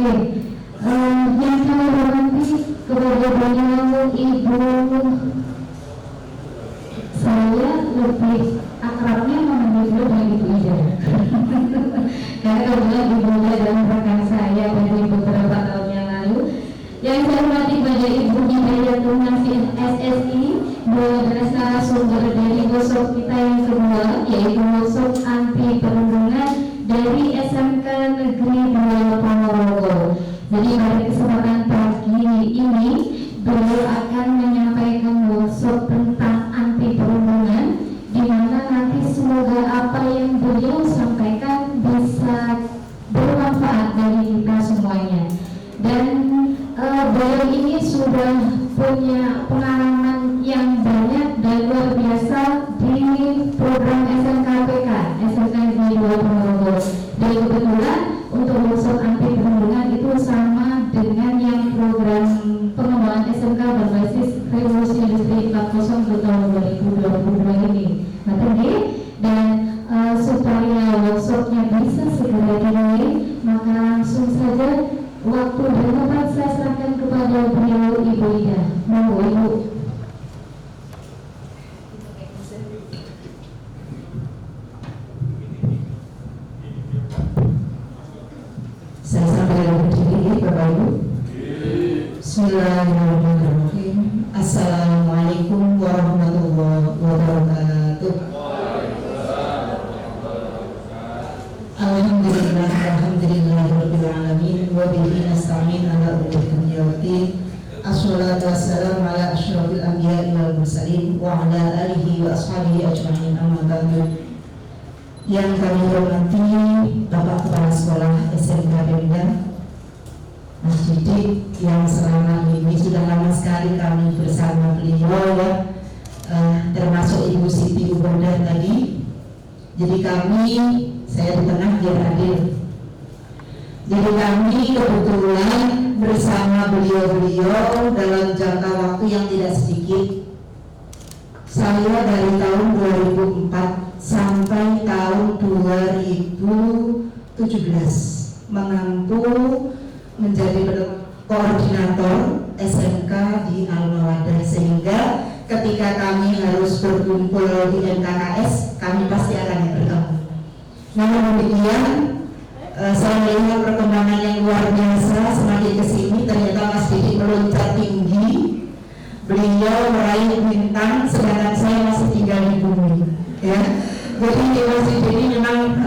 Oke. Yang kami hormati kepada beliau Ibu, saya lebih akrabnya memanggil dengan Ibu Ida. Karena kebetulan Ibu Ida dalam rekan saya dari beberapa tahun yang lalu. Yang saya hormati pada Ibu Hidayatun Nafis SSI, beliau adalah narasumber dari workshop kita yang kedua, yaitu workshop anti perundungan dari SMK Negeri 2 Ponorogo. Jadi pada kesempatan pagi ini beliau akan menyampaikan workshop tentang anti perundungan, di mana nanti semoga apa yang beliau sampaikan bisa bermanfaat bagi kita semuanya. Dan beliau ini sudah punya pengalaman yang banyak dan luar biasa di program SMKPK, SMK Negeri 2 Ponorogo. Dan kebetulan untuk workshop anti perundungan itu sama dengan yang program pengembangan SMK berbasis Revolusi Industri 4.0 tahun 2022 ini. Dan supaya workshopnya bisa segera dimulai, maka langsung saja waktu dan tempat saya serahkan kepada beliau Ibu Ida. Monggo Ibu. Saya sampaikan berdiri, Bapak Ibu. Bismillahirrahmanirrahim. Assalamualaikum warahmatullahi wabarakatuh. Alhamdulillahirabbil alamin wa bihi nasta'in ala umuri dunya waddin. Assalatu wassalamu ala asyrafil anbiya'i wal mursalin wa ala alihi wa ashabihi ajma'in, amma ba'du. Yang kami hormati Bapak Kepala Sekolah SMK Pemda Mas Didik, yang selama ini sudah lama sekali kami bersama beliau ya, termasuk Ibu Siti Ubodah tadi. Jadi kami, saya di tengah biar adil. Jadi kami kebetulan bersama beliau-beliau dalam jangka waktu yang tidak sedikit. Saya dari tahun 2004 sampai tahun 2017 mengampu menjadi koordinator SMK di Al-Mawadah, sehingga ketika kami harus berkumpul di MKKS kami pasti akan bertemu. Namun demikian, saya melihat perkembangan yang luar biasa. Semakin kesini ternyata Mas Didik meloncat tinggi, beliau meraih bintang, sedangkan saya masih tinggal di bumi ya. Jadi Mas Didik ini memang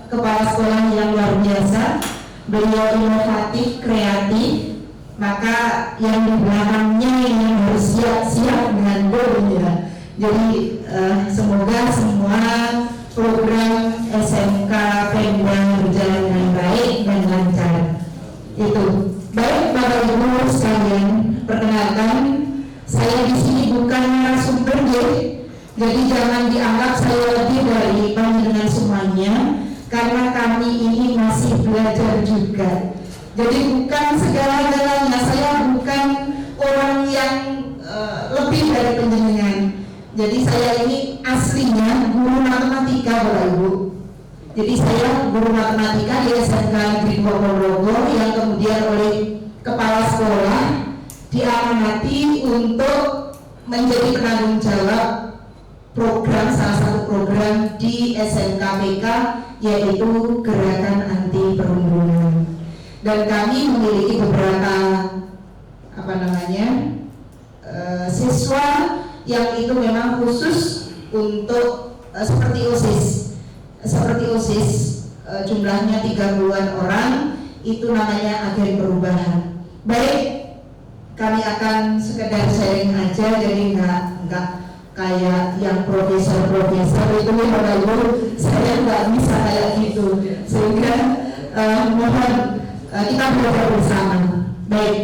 kepala sekolah yang luar biasa. Beliau inovatif, kreatif, maka yang di belakangnya ini harus siap-siap dengan ya. Jadi semoga semua program SMK Pemda berjalan dengan baik dan lancar. Itu baik Bapak Ibu sekalian, perkenalkan saya di sini bukan narasumber jadi jangan dianggap saya lebih dari panjenengan semuanya, karena kami ini masih belajar juga. Jadi bukan segala-galanya, saya bukan orang yang lebih dari panjenengan. Jadi saya ini aslinya guru matematika Bapak Ibu. Jadi saya guru matematika di SMK Negeri 2 Ponorogo yang kemudian oleh kepala sekolah diamanati untuk menjadi penanggung jawab program, salah satu program di SMKPK, yaitu Gerakan Anti Perundungan. Dan kami memiliki beberapa siswa yang itu memang khusus untuk seperti OSIS, jumlahnya 30-an orang, itu namanya agen perubahan. Baik, kami akan sekedar sharing aja, jadi nggak kayak yang profesor itu nih Bapak Ibu, saya nggak bisa kayak gitu, sehingga mohon kita belajar bersama. Baik,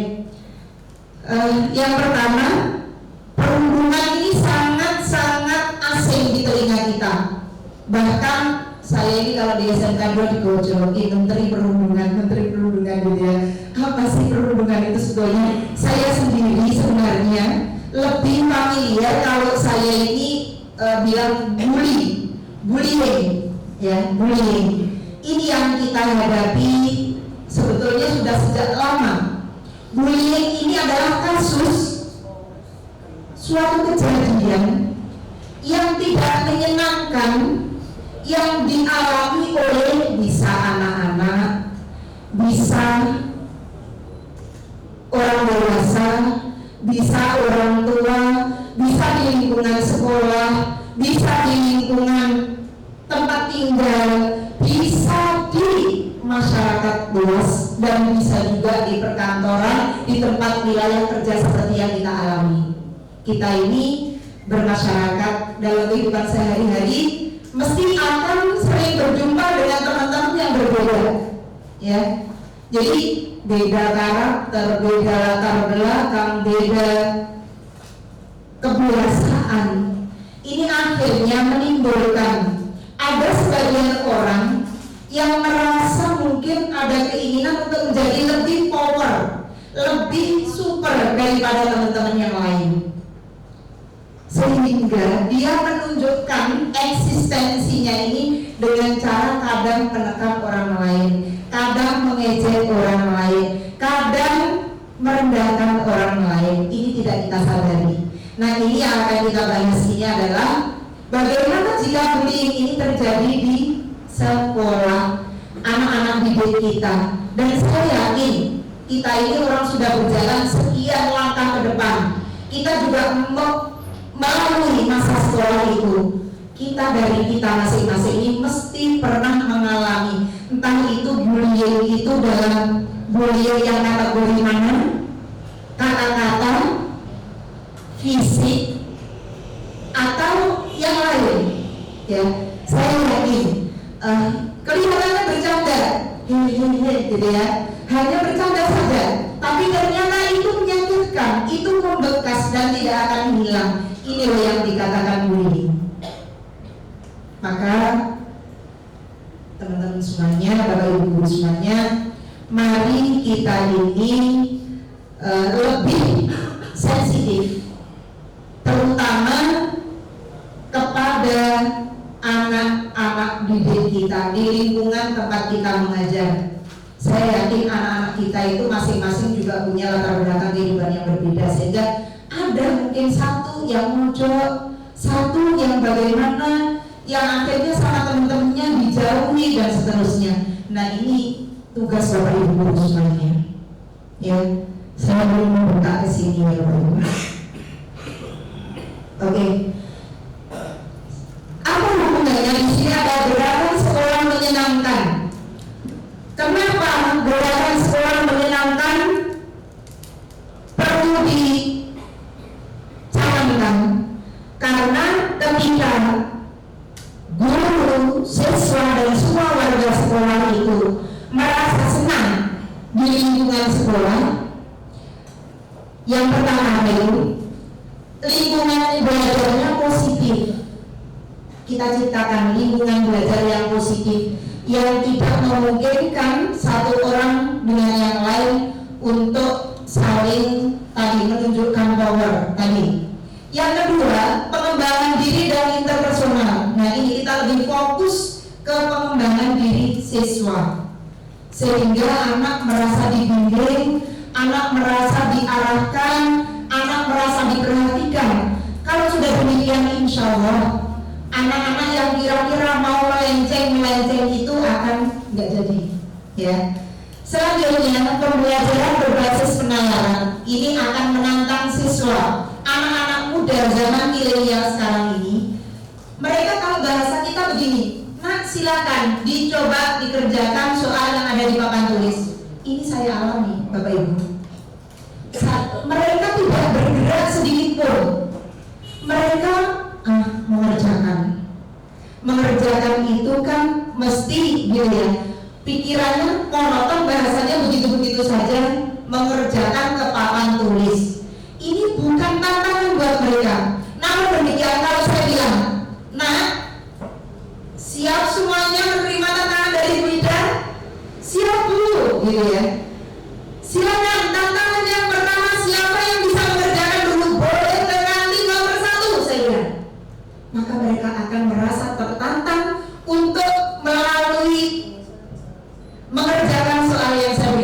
yang pertama, perundungan ini sangat-sangat asing di telinga kita. Bahkan saya ini kalau di SMK 2 digojoloki menteri perundungan gitu ya. Apa sih perundungan itu sebetulnya? Saya sendiri sebenarnya lebih familiar kalau saya ini bilang bullying ya, bullying. Ini yang kita hadapi sebetulnya sudah sejak lama. Bullying ini adalah kasus suatu kejadian yang tidak menyenangkan yang dialami oleh bisa anak-anak, bisa orang dewasa, bisa orang tua, bisa di lingkungan sekolah, bisa di lingkungan tempat tinggal, bisa di masyarakat luas, dan bisa juga di perkantoran, di tempat wilayah kerja seperti yang kita alami. Kita ini bermasyarakat dalam kehidupan sehari-hari mesti akan sering berjumpa dengan teman-teman yang berbeda, ya. Jadi beda karakter, beda latar belakang, beda kebiasaan. Ini akhirnya menimbulkan ada sebagian orang yang merasa mungkin ada keinginan untuk menjadi lebih power, lebih super daripada teman-teman yang lain, sehingga dia menunjukkan eksistensinya ini dengan cara kadang menekan orang lain, kadang mengejek orang lain, kadang merendahkan orang lain. Ini tidak kita sadari. Nah, ini yang akan kita bahas ini adalah bagaimana jika bullying ini terjadi di sekolah, anak-anak didik kita. Dan saya yakin kita ini orang sudah berjalan sekian langkah ke depan. Kita juga melalui masa sekolah itu. Kita dari kita masing-masing ini mesti pernah mengalami, entah itu bullying itu dalam bullying yang kategori mana, kata-kata, fisik, atau yang lain. Ya, saya yakin kelihatannya bercanda, gitu ya, hanya bercanda saja, tapi ternyata itu menyakitkan, itu membekas dan tidak akan hilang. Ini loh yang dikatakan bullying. Maka teman-teman semuanya, Bapak Ibu guru semuanya, mari kita ini lebih sensitif, terutama kepada anak-anak didik kita di lingkungan tempat kita mengajar. Saya yakin anak-anak kita itu masing-masing juga punya latar belakang kehidupan yang berbeda, sehingga ada mungkin satu yang muncul, satu yang bagaimana, yang akhirnya sama teman-temannya dijauhi dan seterusnya. Nah, ini tugas Bapak Ibu guru semuanya. Ya, saya belum membuka ke sini ya Bapak Ibu. Oke. Apa hubungannya di sini ada gerakan sekolah menyenangkan? Kenapa gerakan sekolah menyenangkan perlu dicanangkan? Karena ketika guru, siswa, dan semua warga sekolah itu merasa senang di lingkungan sekolah, yang pertama itu lingkungan belajarnya positif. Kita ciptakan lingkungan belajar yang positif, yang tidak memungkinkan satu orang dengan yang lain untuk saling tadi menunjukkan power tadi. Yang kedua, pengembangan diri dan interpersonal. Nah, ini kita lebih fokus ke pengembangan diri siswa, sehingga anak merasa dibimbing, anak merasa diarahkan, anak merasa diperhatikan. Kalau sudah demikian, insya Allah anak-anak yang kira-kira mau melenceng itu akan nggak jadi, ya. Selanjutnya, pembelajaran berbasis penayaran ini akan menantang siswa. Anak-anak muda zaman milenial sekarang ini, mereka kalau bahasa kita begini, nak silakan dicoba dikerjakan soal yang ada di papan tulis. Ini saya alami, Bapak Ibu. Mereka tidak bergerak sedikit pun. Mereka mengerjakan itu kan mesti gitu ya. Pikirannya monoton, bahasanya begitu-begitu saja, mengerjakan ke papan tulis. Ini bukan tantangan buat mereka. Namun demikian, kalau saya bilang, nah, siap semuanya menerima tantangan dari Bu Ida? Siap dulu, gitu ya. Silakan, tantangan yang pertama, siapa yang bisa mengerjakan dulu? Boleh nanti nomor 1, saya bilang. Maka mereka akan merasa tertantang untuk melalui mengerjakan soal yang saya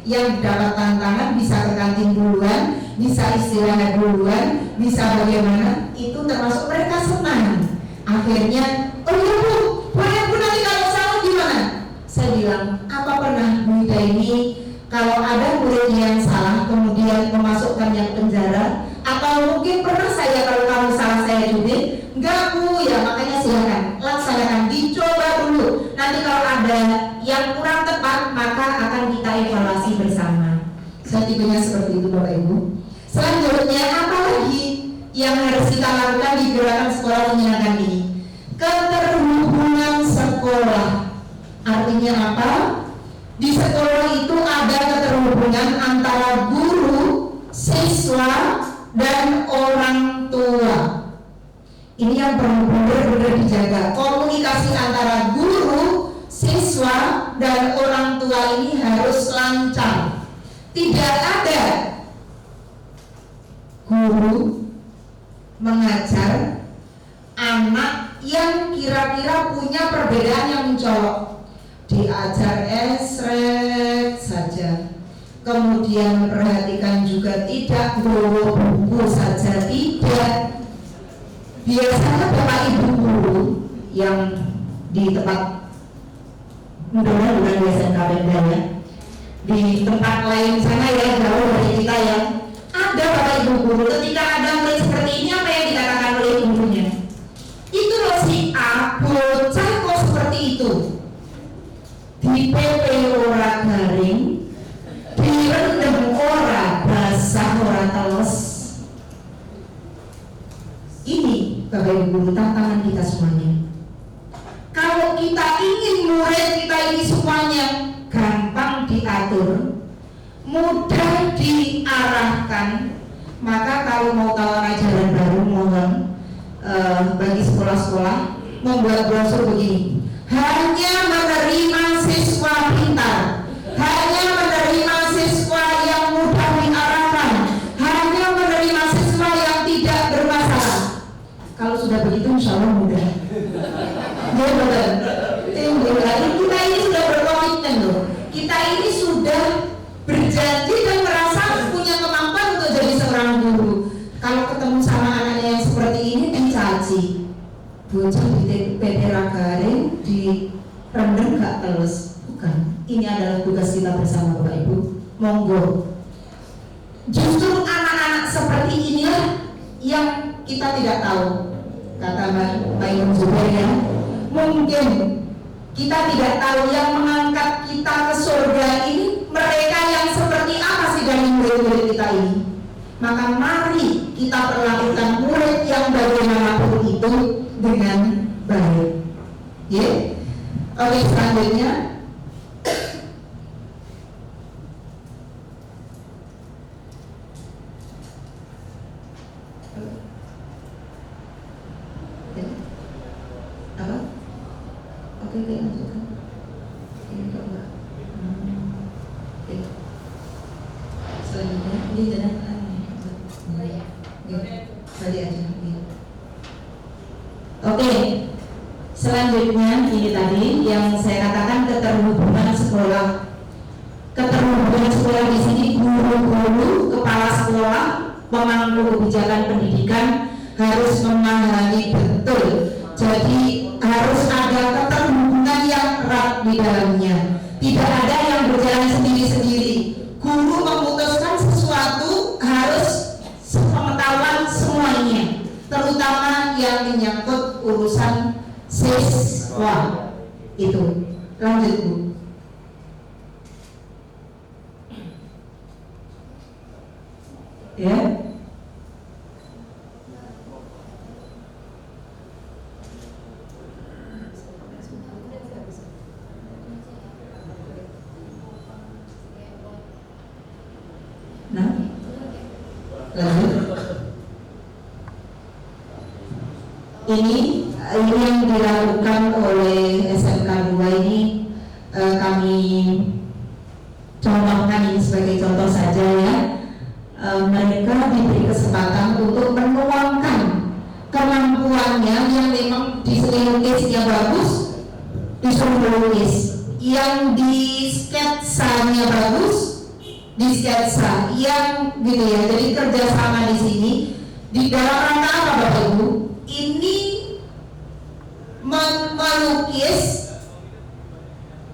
yang dapat tantangan bisa ke kantin duluan, bisa istirahat duluan, bisa bagaimana, itu termasuk mereka senang. Akhirnya, oh iya Bu, boleh Bu, nanti kalau salah gimana? Saya bilang, apa pernah Bu Ida ini kalau ada murid yang salah kemudian memasukkan yang penjara, atau mungkin pernah saya kalau kamu salah saya jubir? Enggak Bu, ya makanya silakan laksanakan, dicoba dulu. Nanti kalau ada yang kurang tepat maka akan kita evaluasi bersama. Saya tipenya seperti itu Bapak Ibu. Selanjutnya apa lagi yang harus kita lakukan di gerakan sekolah menyenangkan ini? Keterhubungan sekolah. Artinya apa? Di sekolah itu ada keterhubungan antara guru, siswa, dan orang tua. Ini yang perlu benar-benar dijaga. Komunikasi antara guru, siswa, dan orang tua ini harus lancar. Tidak ada guru mengajar anak yang kira-kira punya perbedaan yang mencolok. Diajar esret saja, kemudian memperhatikan juga tidak, bawa buku saja tidak. Biasanya Bapak Ibu guru yang di tempat mudah-mudahan bukan di SMK Pemda ya, di tempat lain sana ya, jauh dari kita ya, ada Bapak Ibu guru ketika ada murid seperti ini, apa yang dikatakan oleh gurunya? Itu loh si A, bocah kok seperti itu, di PP ora garing, direndam ora basah ora teles. Ini Bapak Ibu guru tantangan kita semuanya. Kalau kita ingin murid kita ini semuanya gampang diatur, mudah diarahkan, maka kalau mau tahu ajaran baru, mohon bagi sekolah-sekolah membuat brosur begini: hanya menerima siswa pintar, hanya menerima siswa yang mudah diarahkan, hanya menerima siswa yang tidak bermasalah. Kalau sudah begitu insya Allah mudah. Ya betul. Kita ini sudah berkomitmen loh. Kita ini sudah berjanji dan merasa punya kemampuan untuk jadi seorang guru. Kalau ketemu sama anaknya yang seperti ini dicaci, bocah di PT Ragaring di rendem gak teles. Bukan. Ini adalah tugas kita bersama Bapak Ibu. Monggo. Justru anak-anak seperti inilah yang kita tidak tahu. Kata Mbak Imam Zubair ya, mungkin kita tidak tahu yang mengangkat kita ke surga ini mereka yang seperti apa sih dari murid-murid kita ini. Maka mari kita perlakukan murid yang bagaimanapun itu dengan baik. Ya, oke, selanjutnya apa? Oke, lanjutkan. Ini kok enggak. Oke. Selanjutnya ini jangan tadi aja. Oke. Selanjutnya ini tadi yang saya katakan keterhubungan sekolah. Keterhubungan sekolah di sini guru-guru, kepala sekolah, pemangku kebijakan pendidikan harus memahami betul. Jadi harus ada keterhubungan yang erat di dalamnya. Tidak ada yang berjalan sendiri-sendiri. Guru memutuskan sesuatu harus sepengetahuan semuanya, terutama yang menyangkut urusan siswa. Itu. Lanjut Bu. Ya. Nah, lanjut. Ini yang dilakukan oleh SMK 2 ini kami contohkan ini sebagai contoh saja ya. Mereka diberi kesempatan untuk menuangkan kemampuannya yang memang di seni lukisnya bagus, disuruh melukis, yang di sketsanya bagus, di sketsa yang gitu ya. Jadi kerjasama di sini di dalam rangka apa Bapak Ibu? Ini melukis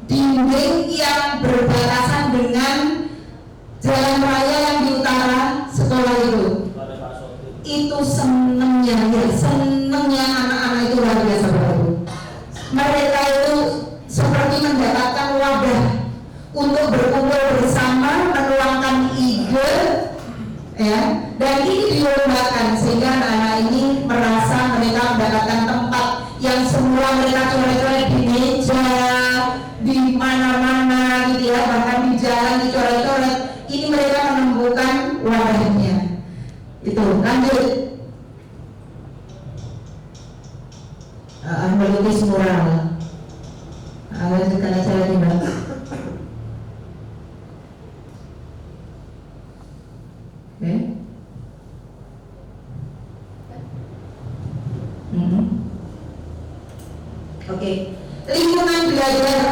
dinding yang berbatasan dengan jalan raya yang di utara sekolah itu. Itu senengnya anak-anak itu luar biasa Bapak Ibu. Mereka itu seperti mendapatkan wadah untuk berkumpul bersama, menuangkan ide, ya. Dan ini dilombakan sehingga anak-anak ini merasa mereka mendapatkan tempat yang semula mereka coret-coret di meja, di mana-mana gitu ya, bahkan di jalan dicoret-coret. Ini mereka menemukan wadahnya. Itu lanjut. Melukis mural. Lanjutkan aja lagi Mbak. Oke. Oke. Lingkungan belajar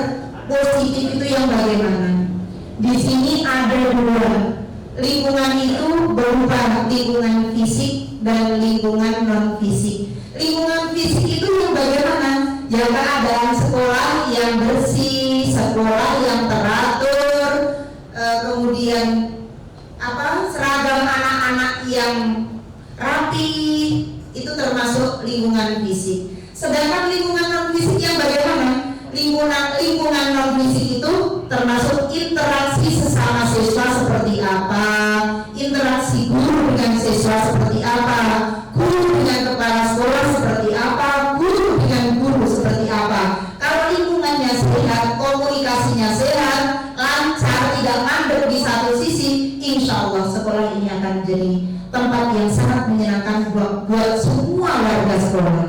positif itu yang bagaimana? Di sini ada dua. Lingkungan itu berupa lingkungan fisik dan lingkungan non fisik. Lingkungan fisik itu yang bagaimana? Ya keadaan sekolah yang bersih, sekolah yang teratur, kemudian seragam anak-anak yang rapi, itu termasuk lingkungan fisik. Sedangkan lingkungan non fisik yang bagaimana? Lingkungan non fisik itu termasuk interaksi sesama siswa seperti apa, interaksi guru dengan siswa seperti apa, guru dengan kepala sekolah seperti apa, guru dengan guru seperti apa. Kalau lingkungannya sehat, komunikasinya sehat, lancar, tidak mandek di satu sisi, insya Allah sekolah ini akan menjadi tempat yang sangat menyenangkan buat semua warga sekolah.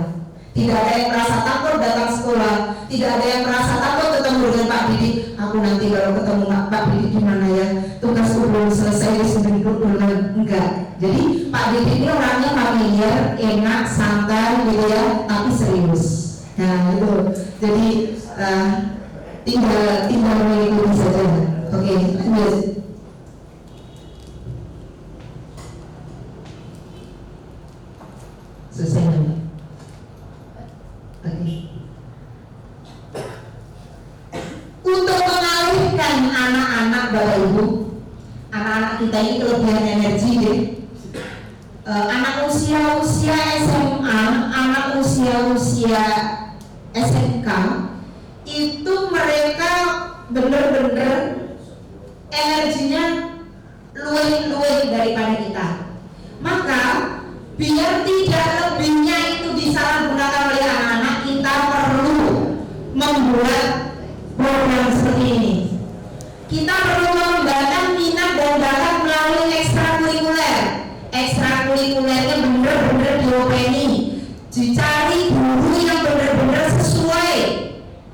Tidak ada yang merasa takut datang sekolah, tidak ada yang merasa takut ketemu dengan Pak Didik. Aku nanti kalau ketemu Pak Didik gimana ya, tugasku belum selesai di seminggu bulan, enggak. Jadi Pak Didik ini orangnya familiar, enak, santai gitu ya, tapi serius. Nah itu, jadi tinggal mengikuti saja. Oke, lanjut. Selesai nih. Untuk mengalihkan anak-anak Bapak Ibu, anak-anak kita ini kelebihan energi deh. Anak usia SMA, anak usia SMK itu mereka bener-bener energinya luwih daripada kita. Maka biar tidak lebihnya itu disalahgunakan oleh anak-anak, kita perlu membuat program seperti ini. Kita perlu mengembangkan minat dan bakat melalui ekstrakurikuler. Ekstrakurikulernya benar-benar diopeni, dicari guru yang benar-benar sesuai,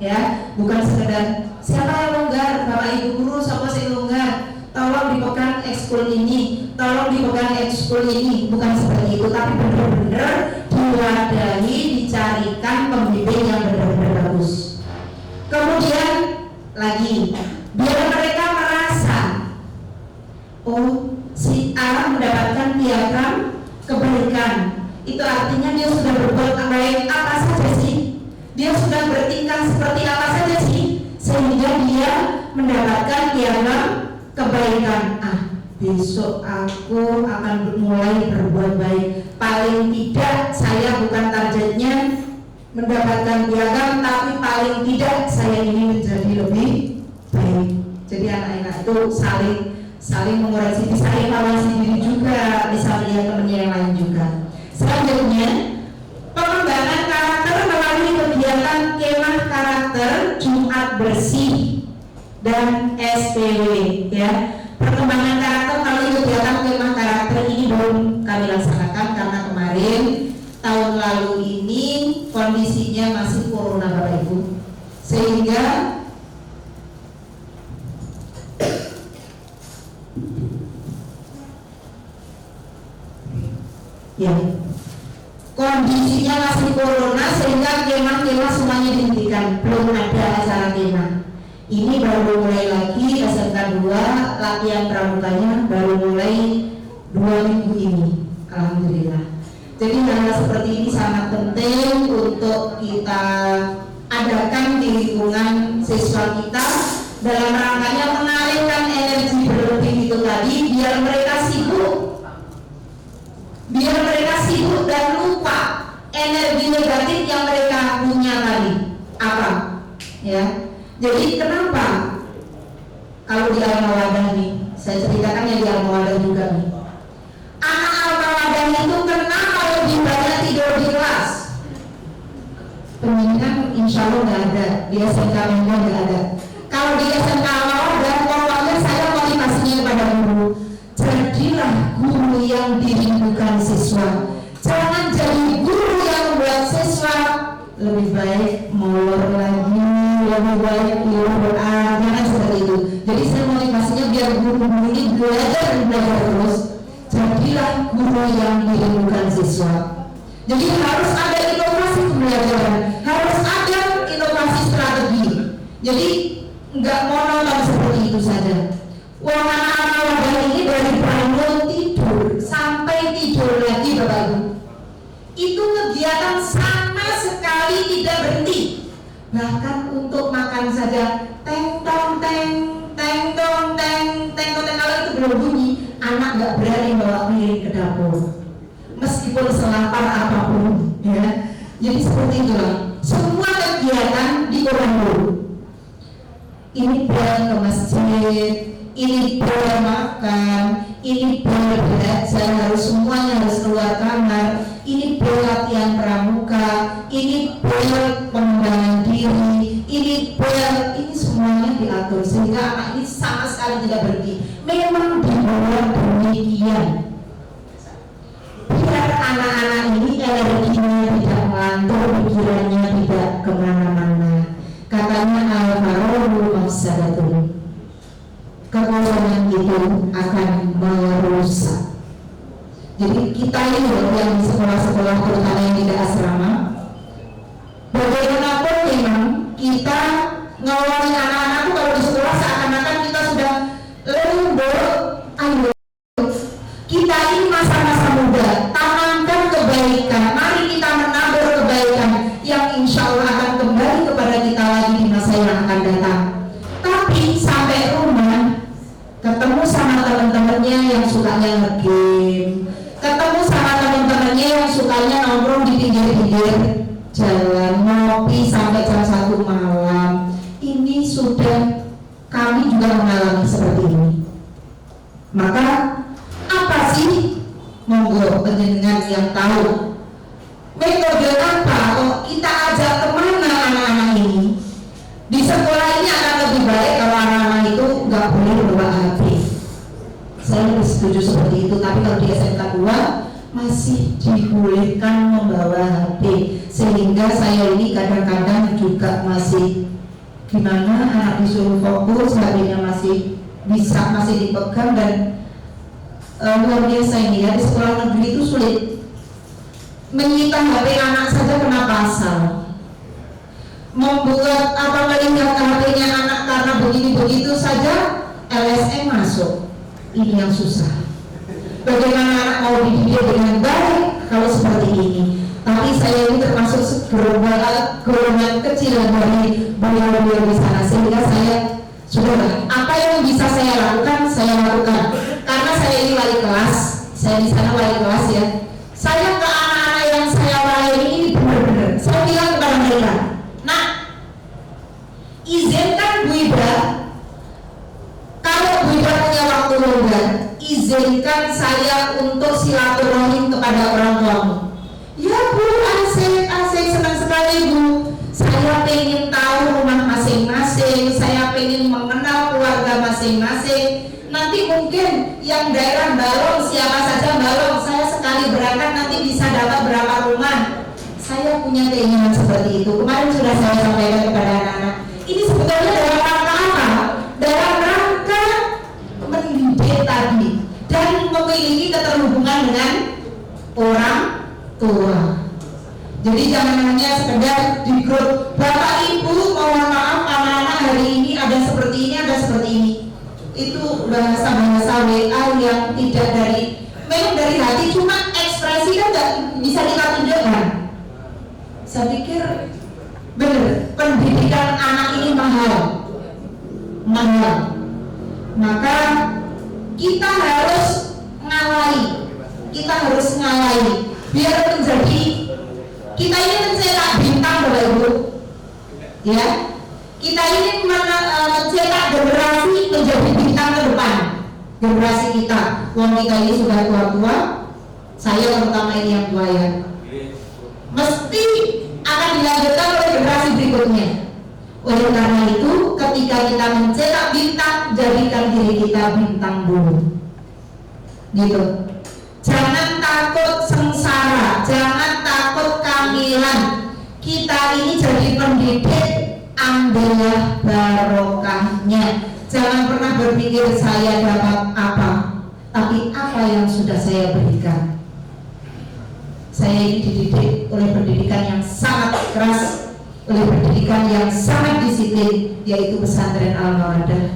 ya, bukan sekedar siapa yang longgar, bapak ibu guru siapa sih longgar, tolong dipegang ekskul ini, tolong dipegang ekskul ini, bukan seperti itu, tapi benar-benar diwadahi, dicarikan pembimbing yang benar-benar bagus. Kemudian lagi, biar mereka merasa, oh si A mendapatkan piagam kebaikan, itu artinya dia sudah berbuat baik apa saja sih, dia sudah bertingkah seperti apa saja sih, sehingga dia mendapatkan piagam kebaikan. Besok aku akan mulai berbuat baik. Paling tidak saya bukan targetnya mendapatkan piagam, tapi paling tidak saya ini menjadi lebih baik. Jadi anak-anak itu saling mengoreksi, bisa evaluasi diri juga, bisa melihat temannya yang lain juga. Selanjutnya, pengembangan karakter melalui kegiatan kemah karakter, Jumat bersih dan SPW, ya. Perkembangan karakter melalui kegiatan kemah karakter ini belum kami laksanakan karena kemarin tahun lalu ini kondisinya masih corona Bapak Ibu, sehingga ya kondisinya masih corona sehingga kemah-kemah semuanya dihentikan, belum ada acara kemah. Ini baru mulai lagi SMK 2, latihan pramukanya baru mulai 2 minggu ini, alhamdulillah. Jadi hal seperti ini sangat penting untuk kita adakan di lingkungan siswa kita dalam rangkanya mengalihkan energi berlebih itu tadi, biar mereka sibuk dan lupa energi negatif yang mereka punya tadi apa, ya. Jadi kenapa kalau di Al-Mawadah nih, saya ceritakan ya di Al-Mawadah juga nih, anak Al-Mawadah itu kenapa lebih banyak tidur di kelas? Penyidikan insya Allah nggak ada, di SMK Medan nggak ada. Kalau di SMK Al-Mawadah, pokoknya saya motivasinya kepada guru, jadilah guru yang dirindukan siswa. Jangan jadi guru yang membuat siswa lebih baik molor lagi, lebih baik berdoa, jangan seperti itu. Jadi saya motivasinya biar guru-guru ini belajar terus. Jadilah guru yang dirindukan siswa. Jadi harus ada inovasi pembelajaran, harus ada inovasi strategi. Jadi nggak monoton seperti itu saja. Wah, anak-anak ini dari bangun tidur sampai tidur lagi Bapak Ibu, itu kegiatan sama sekali tidak berhenti. Bahkan untuk makan saja teng tong teng teng tong teng teng tong teng, kalau itu belum bunyi anak nggak berani bawa piring ke dapur meskipun selapar apapun, ya. Jadi seperti itulah semua kegiatan dikurang dulu. Ini bel ke masjid, ini bel makan, ini bel belajar, harus semuanya harus keluar kamar, ini bel latihan pramuka, ini bel pengembangan diri, ini bel, ini semuanya diatur sehingga anak ini sama sekali tidak berhenti. Memang dibuat demikian biar anak-anak ini energinya tidak ngantor, pikirannya tidak kemana-mana. Katanya al-farohu mafsadatun, kekosongan itu akan merusak. Jadi kita ini yang di sekolah-sekolah terutama yang tidak asrama, bagaimanapun memang kita ngawali anak-anak itu kalau di sekolah seakan-akan kita sudah lembur. Ayo, kita ini masa-masa muda, tanamkan kebaikan, mari kita menabur kebaikan yang insya Allah akan kembali kepada kita lagi di masa yang akan datang. Tapi sampai rumah ketemu sama teman-temannya yang sukanya nge-game, ketemu sama teman-temannya yang sukanya nongkrong di pinggir-pinggir jalan, ngopi sampai jam 1 malam. Ini sudah kami juga mengalami seperti ini. Maka apa sih, monggo penjenengan yang tahu metode apa kok kita ajak kemana anak-anak ini. Di sekolah ini akan lebih baik kalau anak-anak itu nggak boleh bawa HP. Saya lebih setuju seperti itu. Tapi kalau di SMK 2 masih dibolehkan membawa HP, sehingga saya ini kadang-kadang juga masih gimana, anak disuruh fokus, HP-nya masih dipegang. Dan luar biasa ini ya, di sekolah negeri itu sulit menyita HP anak saja kena pasal. Membuat melihat HP-nya anak karena begini-begitu saja LSM masuk. Ini yang susah. Bagaimana anak mau dididik dengan baik kalau seperti ini? Tapi saya ini termasuk golongan kecil dari beliau-beliau di sana, sehingga saya sudah apa yang bisa saya lakukan, saya lakukan. Karena saya ini wali kelas, saya di sana wali kelas ya. Saya ke anak-anak yang saya layani ini benar-benar saya bilang kepada mereka, nah, izinkan Bu Ibra, kalau Bu Ibra punya waktu longgar, izinkan saya untuk silaturahim kepada orang tuamu. Ya Bu, asik, senang sekali Bu. Saya pengen tahu rumah masing-masing, saya pengen mengenal keluarga masing-masing. Nanti mungkin yang daerah Balong, siapa saja Balong, saya sekali berangkat nanti bisa dapat berapa rumah. Saya punya keinginan seperti itu. Kemarin sudah saya sampaikan kepada anak-anak. Ini sebetulnya dalam rangka apa? Dalam rangka mendidik tadi dan memiliki keterhubungan dengan orang tua. Jadi jangan hanya sekedar di grup Bapak Ibu mohon maaf anak-anak hari ini ada itu bahasa WA yang tidak memang dari hati, cuma ekspresi kan nggak bisa kita tunjukkan. Saya pikir benar, pendidikan anak ini mahal. Maka kita harus ngalahi biar menjadi, kita ini mencetak bintang Bapak Ibu, ya. Kita ini mencetak generasi menjadi bintang ke depan, generasi kita. Wong kita ini sudah tua-tua, saya terutama ini yang tua ya, mesti akan dilanjutkan oleh generasi berikutnya. Oleh karena itu, ketika kita mencetak bintang, jadikan diri kita bintang dulu, gitu. Jangan takut sengsara, jangan takut kehamilan. Kita ini jadi pendidik, ambillah barokahnya. Jangan pernah berpikir saya dapat apa, tapi apa yang sudah saya berikan. Saya ini dididik oleh pendidikan yang sangat keras, oleh pendidikan yang sangat disiplin, yaitu pesantren Al-Mawadah.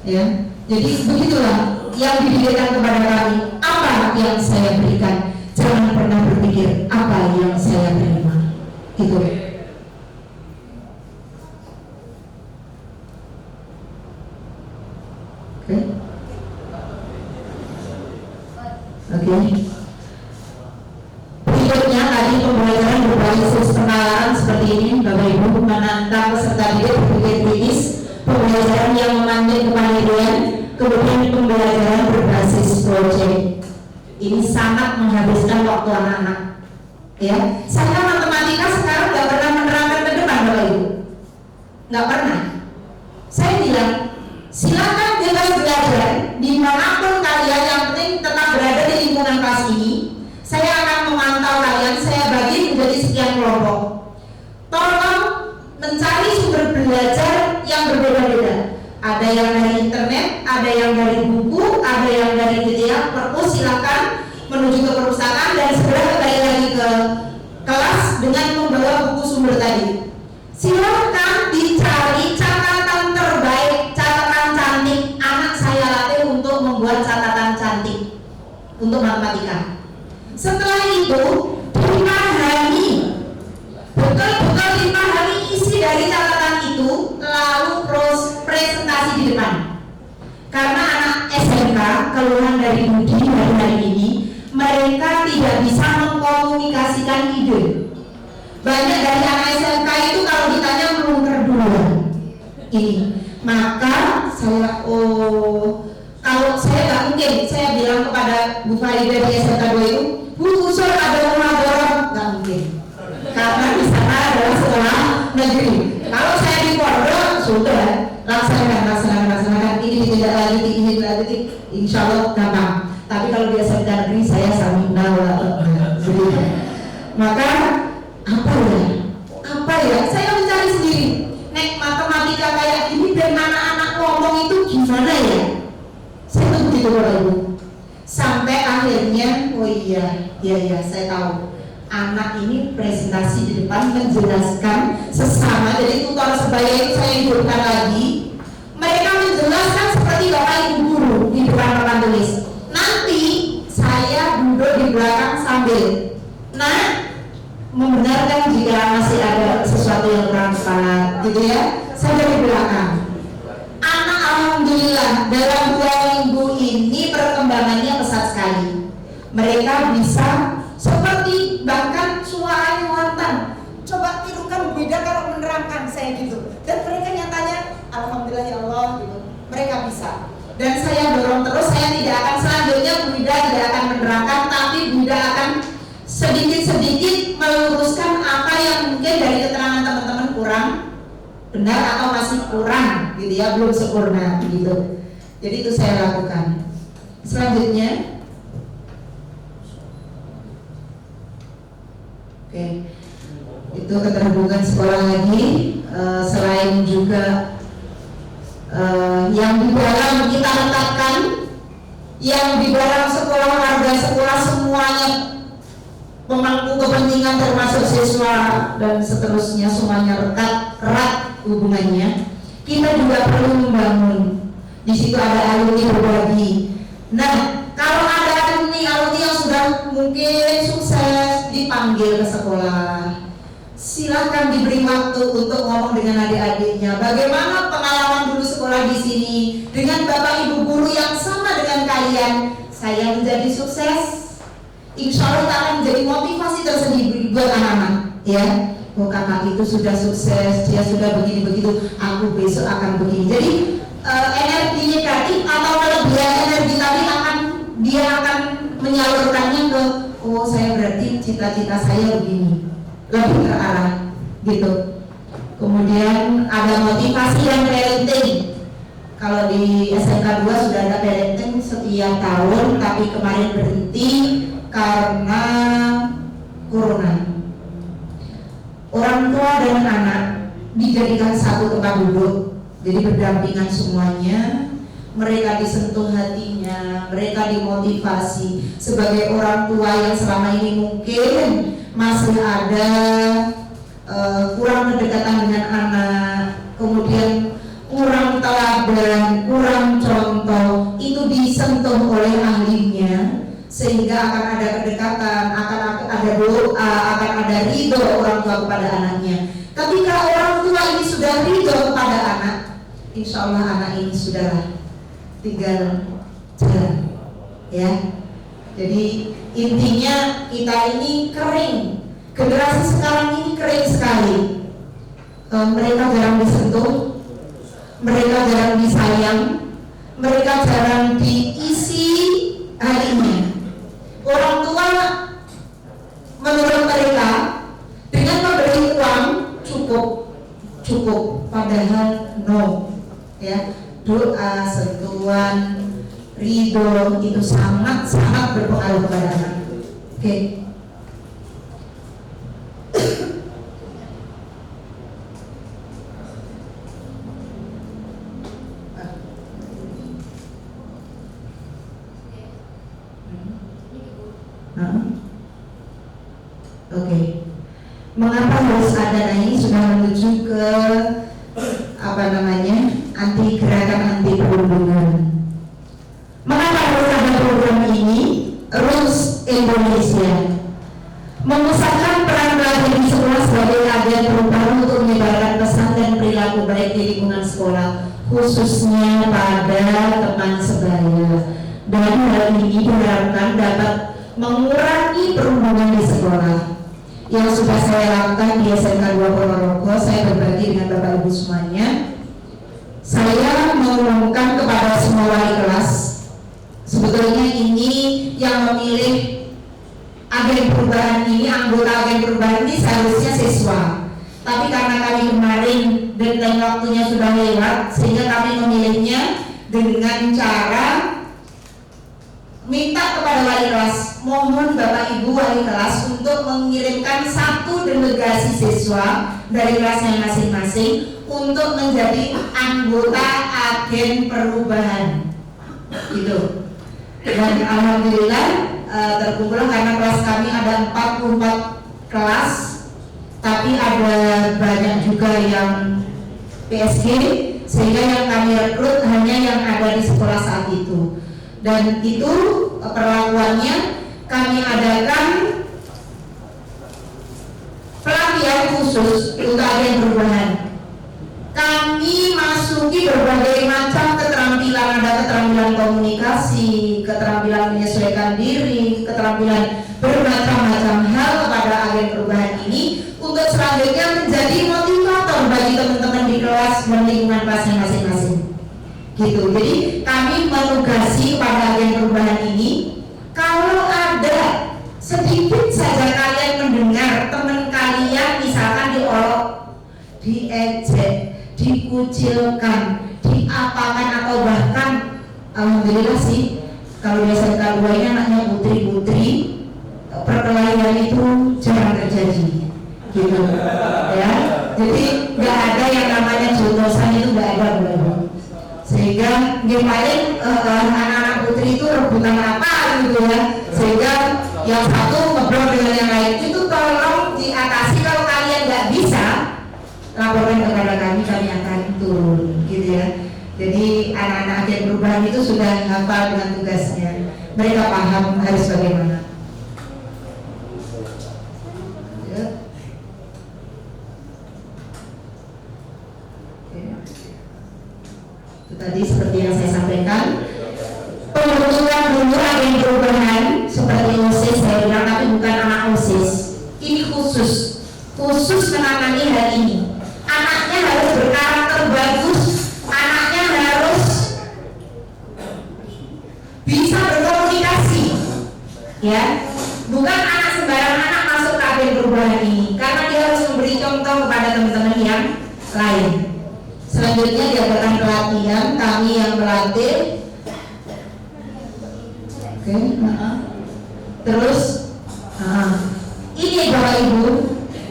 Ya, jadi begitulah yang didirikan kepada kami. Apa yang saya berikan, jangan pernah berpikir apa yang saya terima. Itu. Oke. Berikutnya tadi pembelajaran berbasis penalaran seperti ini, Bapak Ibu, menantang peserta didik berpikir kritis, pembelajaran yang memanggil kemandirian, kemudian pembelajaran berbasis proyek. Ini sangat menghabiskan waktu anak-anak. Ya, saya matematika sekarang nggak pernah menerangkan ke depan, Bapak Ibu, nggak pernah. Saya bilang, silakan bebas belajar dimanapun kalian, yang penting tetap berada di lingkungan kelas ini. Saya akan memantau kalian, saya bagi menjadi sekian kelompok. Tolong mencari sumber belajar yang berbeda-beda. Ada yang dari internet, ada yang dari buku, ada yang dari media. Silakan menuju ke perpustakaan dan segera kembali lagi ke kelas dengan membawa buku sumber tadi. Silakan dicari catatan terbaik, catatan cantik. Anak saya latih untuk membuat catatan cantik untuk matematika. Setelah itu dipahami, betul-betul dipahami isi dari catatan itu, lalu presentasi di depan. Karena anak SMK, keluhan dari Budi hari ini, mereka tidak bisa mengkomunikasikan ide. Banyak dari anak SMK itu kalau ditanya melungker duluan. Ini, maka saya kalau saya nggak mungkin saya bilang kepada Bu Farida di SMK 2 itu, Bu usul ada muhadarah, nggak mungkin. Karena di sana adalah sekolah negeri. Kalau saya di pondok sudah laksanakan ini ditindaklanjuti, insya Allah gampang. Tapi kalau di SMK negeri saya samina maka apa ya? Saya mencari sendiri. Nek matematika kayak gini dan anak-anak ngomong itu gimana ya? Saya begitu Bapak Ibu. Sampai akhirnya, oh iya, saya tahu. Anak ini presentasi di depan menjelaskan sesama, jadi tutor sebaya itu saya hidupkan lagi. Mereka menjelaskan seperti Bapak Ibu guru di depan papan tulis. Nanti saya duduk di belakang sambil membenarkan jika masih ada sesuatu yang kurang tepat, gitu ya. Saya di belakang. Anak alhamdulillah dalam 2 minggu ini perkembangannya pesat sekali. Mereka bisa seperti bahkan suaranya lantang. Coba tirukan Bu Ida kalau menerangkan saya gitu. Dan mereka nyatanya alhamdulillah ya Allah gitu. Mereka bisa. Dan saya dorong terus, saya tidak akan selanjutnya Bu Ida tidak akan menerangkan, tapi Bu Ida akan sedikit-sedikit meluruskan apa yang mungkin dari keterangan teman-teman kurang benar atau masih kurang gitu ya, belum sempurna gitu. Jadi itu saya lakukan. Selanjutnya, oke, itu keterhubungan sekolah lagi. Selain juga yang di dalam kita letakkan, yang di dalam sekolah, warga sekolah semuanya pemangku kepentingan termasuk siswa dan seterusnya, semuanya erat hubungannya. Kita juga perlu membangun Di situ ada alumni berbagi. Nah, kalau ada alumni yang sudah mungkin sukses, dipanggil ke sekolah. Silahkan diberi waktu untuk ngomong dengan adik-adiknya. Bagaimana pengalaman dulu sekolah di sini dengan bapak ibu guru yang sama dengan kalian. Saya menjadi sukses. Insya Allah akan menjadi motivasi tersendiri buat anak-anak. Ya, oh kakak itu sudah sukses, dia sudah begini begitu. Aku besok akan begini. Jadi energi negatif atau kelebihan energi tadi dia akan menyalurkannya ke, oh saya berarti cita-cita saya begini, lebih terarah gitu. Kemudian ada motivasi yang parenting. Kalau di SMK 2 sudah ada parenting setiap tahun, tapi kemarin berhenti karena corona. Orang tua dan anak dijadikan satu tempat duduk, jadi berdampingan semuanya. Mereka disentuh hatinya, mereka dimotivasi. Sebagai orang tua yang selama ini mungkin masih ada kurang kedekatan dengan anak, kemudian kurang teladan, kurang contoh, itu disentuh oleh ahlinya, sehingga akan ada kedekatan, akan ada doa, akan ada ridho orang tua kepada anaknya. Ketika orang tua ini sudah ridho kepada anak, insya Allah anak ini sudah tinggal jalan, ya. Jadi intinya kita ini kering, generasi sekarang ini kering sekali. Mereka jarang disentuh, mereka jarang disayang, mereka jarang diisi harinya. Orang tua menurut mereka dengan memberi uang cukup, padahal no, ya. Doa, sentuhan, ridho itu sangat berpengaruh kepada anak. Oke. Oke. Mengapa harus ada? Nah, ini sudah menuju ke gerakan anti perundungan. Mengapa harus ada program ini? Rules Indonesia memusatkan peran pelajar di sekolah sebagai agen perubahan untuk menyebarkan pesan dan perilaku baik di lingkungan sekolah, khususnya pada teman sebaya. Dan hal ini diharapkan dapat mengurangi perundungan di sekolah. Yang sudah saya lakukan di SMK 2 Ponorogo, saya berbagi dengan Bapak Ibu semuanya. Saya mengumumkan kepada semua wali kelas, sebetulnya ini yang memilih agen perubahan ini, anggota agen perubahan ini seharusnya siswa. Tapi karena kami kemarin deadline waktunya sudah lewat, sehingga kami memilihnya dengan cara minta kepada wali kelas, mohon Bapak Ibu wali kelas untuk mengirimkan satu delegasi siswa dari kelasnya masing-masing untuk menjadi anggota agen perubahan gitu. Dan alhamdulillah terkumpul, karena kelas kami ada 44 kelas, tapi ada banyak juga yang PSG, sehingga yang kami rekrut hanya yang ada di sekolah saat itu. Dan itu perlakuannya kami adakan pelatihan khusus untuk agen perubahan. Kami masuki berbagai macam keterampilan, ada keterampilan komunikasi, keterampilan menyesuaikan diri, keterampilan bermacam-macam hal kepada agen perubahan ini untuk selanjutnya menjadi motivator bagi teman-teman di kelas dan lingkungan kelasnya masing-masing. Gitu. Jadi kami menugasi kepada agen perubahan ini, kalau ada sedikit saja kalian mendengar teman kalian misalkan diolok, diejek, dikucilkan, diapakan, atau bahkan alhamdulillah sih kalau di SMK 2 ini anaknya putri-putri, perkelahian itu jarang terjadi gitu ya. Jadi nggak ada yang namanya jotosan, itu nggak ada benar. Sehingga paling anak-anak putri itu rebutan apa gitu ya, sehingga yang satu ngobrol dengan yang lain. Itu tolong diatasi. Kalau kalian nggak bisa, laporkan kepada kami akan turun gitu ya. Jadi anak-anak agen perubahan itu sudah hafal dengan tugasnya. Mereka paham harus bagaimana. Ya. Itu tadi seperti yang saya sampaikan. Pembentukan dulu agen perubahan seperti OSIS, saya bilang, tapi bukan anak OSIS. Ini khusus menangani hal ini. Anaknya harus berkarakter bagus, anaknya harus bisa berkomunikasi, ya. Bukan anak sembarang anak masuk ke agen perubahan ini, karena dia harus memberi contoh kepada teman-teman yang lain. Selanjutnya diadakan pelatihan, kami yang melatih. Oke, terus ini Bapak Ibu,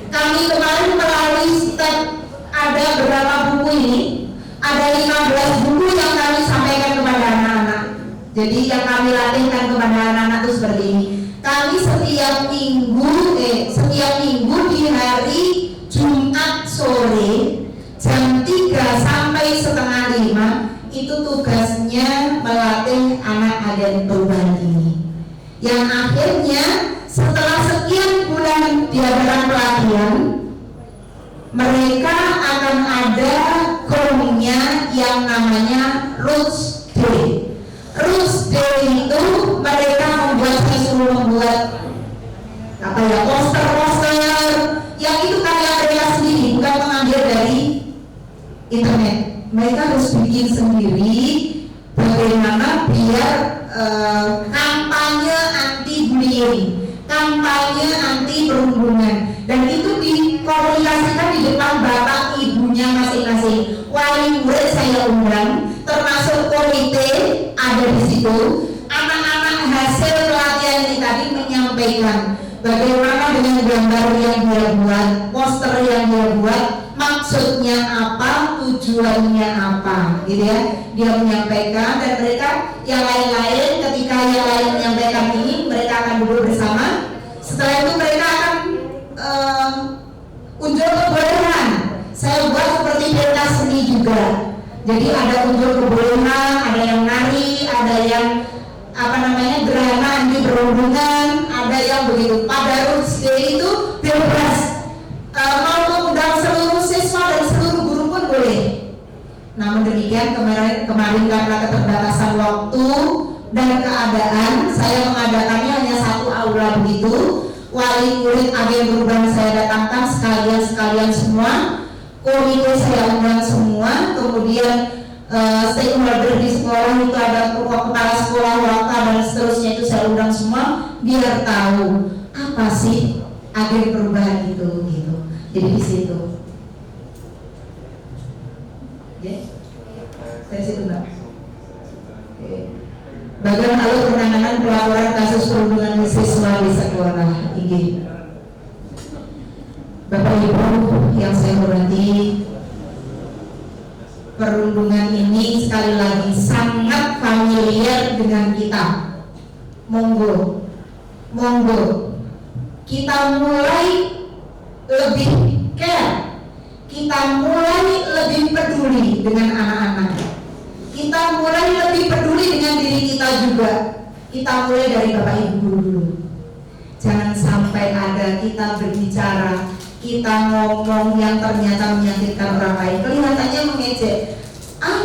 kami kemarin melalui step, ada berapa buku ini, ada 15 buku yang kami sampaikan kepada anak-anak. Jadi yang kami latihkan kepada anak-anak itu seperti ini. Kami setiap minggu di hari Jumat sore jam 3 sampai setengah 5 itu tugasnya melatih anak agen perubahan ini. Yang akhirnya setelah sekian bulan diadakan pelatihan, mereka akan ada gongnya yang namanya Roots Day. Roots Day itu mereka membuat poster-poster yang itu karya mereka sendiri, bukan mengambil dari internet. Mereka harus bikin sendiri bagaimana biar kampanye anti bullying, kampanye anti perundungan, dan itu dikomunikasikan di depan bapak ibunya masing-masing. Wali murid saya undang, termasuk komite ada di situ. Anak-anak hasil pelatihan ini tadi menyampaikan bagaimana dengan gambar yang dia buat, poster yang dia buat, maksudnya apa, tujuannya apa, gitu ya. Dia menyampaikan, dan mereka yang lain-lain, ketika yang lain menyampaikan ini, mereka akan duduk bersama. Setelah itu mereka akan unjuk kebolehan. Saya buat seperti pentas seni juga. Jadi ada unjuk kebolehan, ada yang nari, ada yang gerhana anti perundungan, ada yang begitu. Pada Roots Day itu bebas, mau mengundang seluruh siswa dan seluruh guru pun boleh. Namun demikian kemarin karena keterbatasan waktu dan keadaan, saya mengadakannya hanya satu aula begitu. Wali murid agen perubahan saya datangkan sekalian semua, komite saya undang semua, kemudian stakeholder di sekolah itu ada kepala sekolah, waka dan seterusnya itu saya undang semua biar tahu apa sih agen perubahan itu gitu. Jadi di situ. Ya. Dari situ Mbak. Oke. Bagian alur penanganan pelaporan kasus perundungan siswa di sekolah. Ini. Bapak Ibu yang saya hormati, perundungan ini sekali lagi sangat familiar dengan kita. Monggo kita mulai lebih care, kita mulai lebih peduli dengan anak-anak, kita mulai lebih peduli dengan diri kita juga. Kita mulai dari Bapak Ibu dulu. Jangan sampai ada kita berbicara, kita ngomong yang ternyata menyakitkan orang lain, kelihatannya mengejek,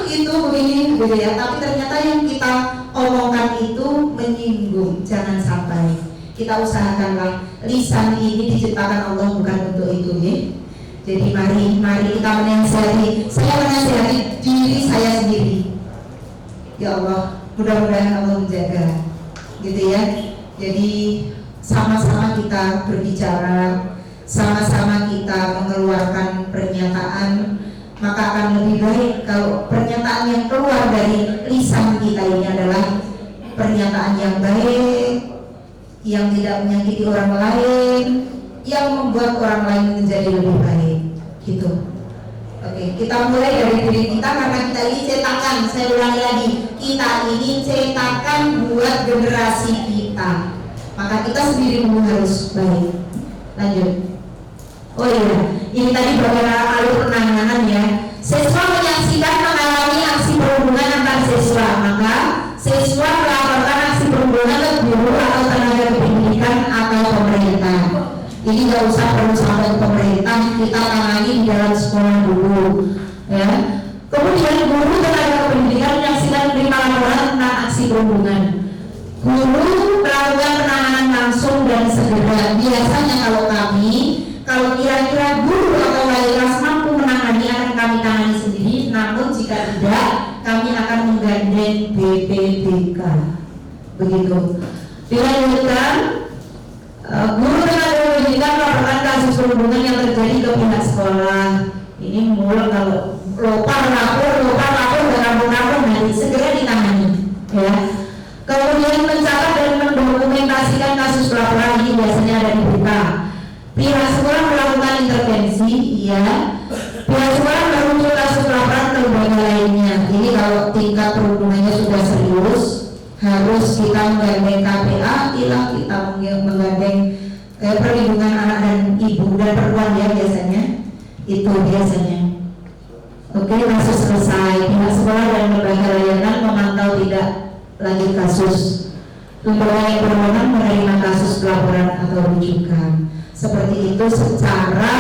itu begini gitu ya, tapi ternyata yang kita omongkan itu menyinggung. Jangan sampai. Kita usahakanlah, lisan ini diciptakan Allah bukan untuk itu ya. Jadi mari kita menasihati. Saya menasihati diri saya sendiri. Ya Allah, mudah-mudahan Allah menjaga, gitu ya. Jadi sama-sama kita berbicara, sama-sama kita mengeluarkan pernyataan, maka akan lebih baik kalau pernyataan yang keluar dari lisan kita ini adalah pernyataan yang baik, yang tidak menyakiti orang lain, yang membuat orang lain menjadi lebih baik, gitu. Oke, kita mulai dari diri kita karena kita ini cetakan. Saya ulangi lagi, kita ini cetakan buat generasi kita. Maka kita sendiri pun harus baik. Lanjut. Oh iya, ini tadi beberapa alur penanganan ya. Siswa menyaksikan mengalami aksi perundungan siswa melaporkan aksi perundungan ke guru atau tenaga pendidikan atau pemerintah. Ini nggak usah perlu sampai ke pemerintah, kita tangani di dalam sekolah dulu, ya. Kemudian guru tenaga pendidikan menyaksikan menerima laporan tentang aksi perundungan. Guru melakukan penanganan langsung dan segera. Biasanya kalau kira-kira guru atau wali kelas mampu menangani, akan kami tangani sendiri. Namun jika tidak, kami akan menggandeng BPBK. Begitu. Dilanjutkan, guru tenaga pendidikan melaporkan kasus perundungan yang terjadi ke pihak sekolah. Ini mulai kalau lapor nanti segera ditangani, ya. Kemudian mencatat dan mendokumentasikan kasus pelaporan ini biasanya ada di berita. Pihak sekolah melakukan intervensi, ya. Pihak sekolah merujuk kasus pelaporan ke lembaga lainnya. Ini kalau tingkat perundungannya sudah serius, harus kita menggandeng KPA, kita menggandeng perlindungan anak dan ibu dan perempuan, ya, biasanya. Itu biasanya. Oke, kasus selesai. Pihak sekolah dan lembaga layanan memantau tidak lanjut kasus. Lembaga yang berwenang menerima kasus pelaporan atau rujukan. Seperti itu secara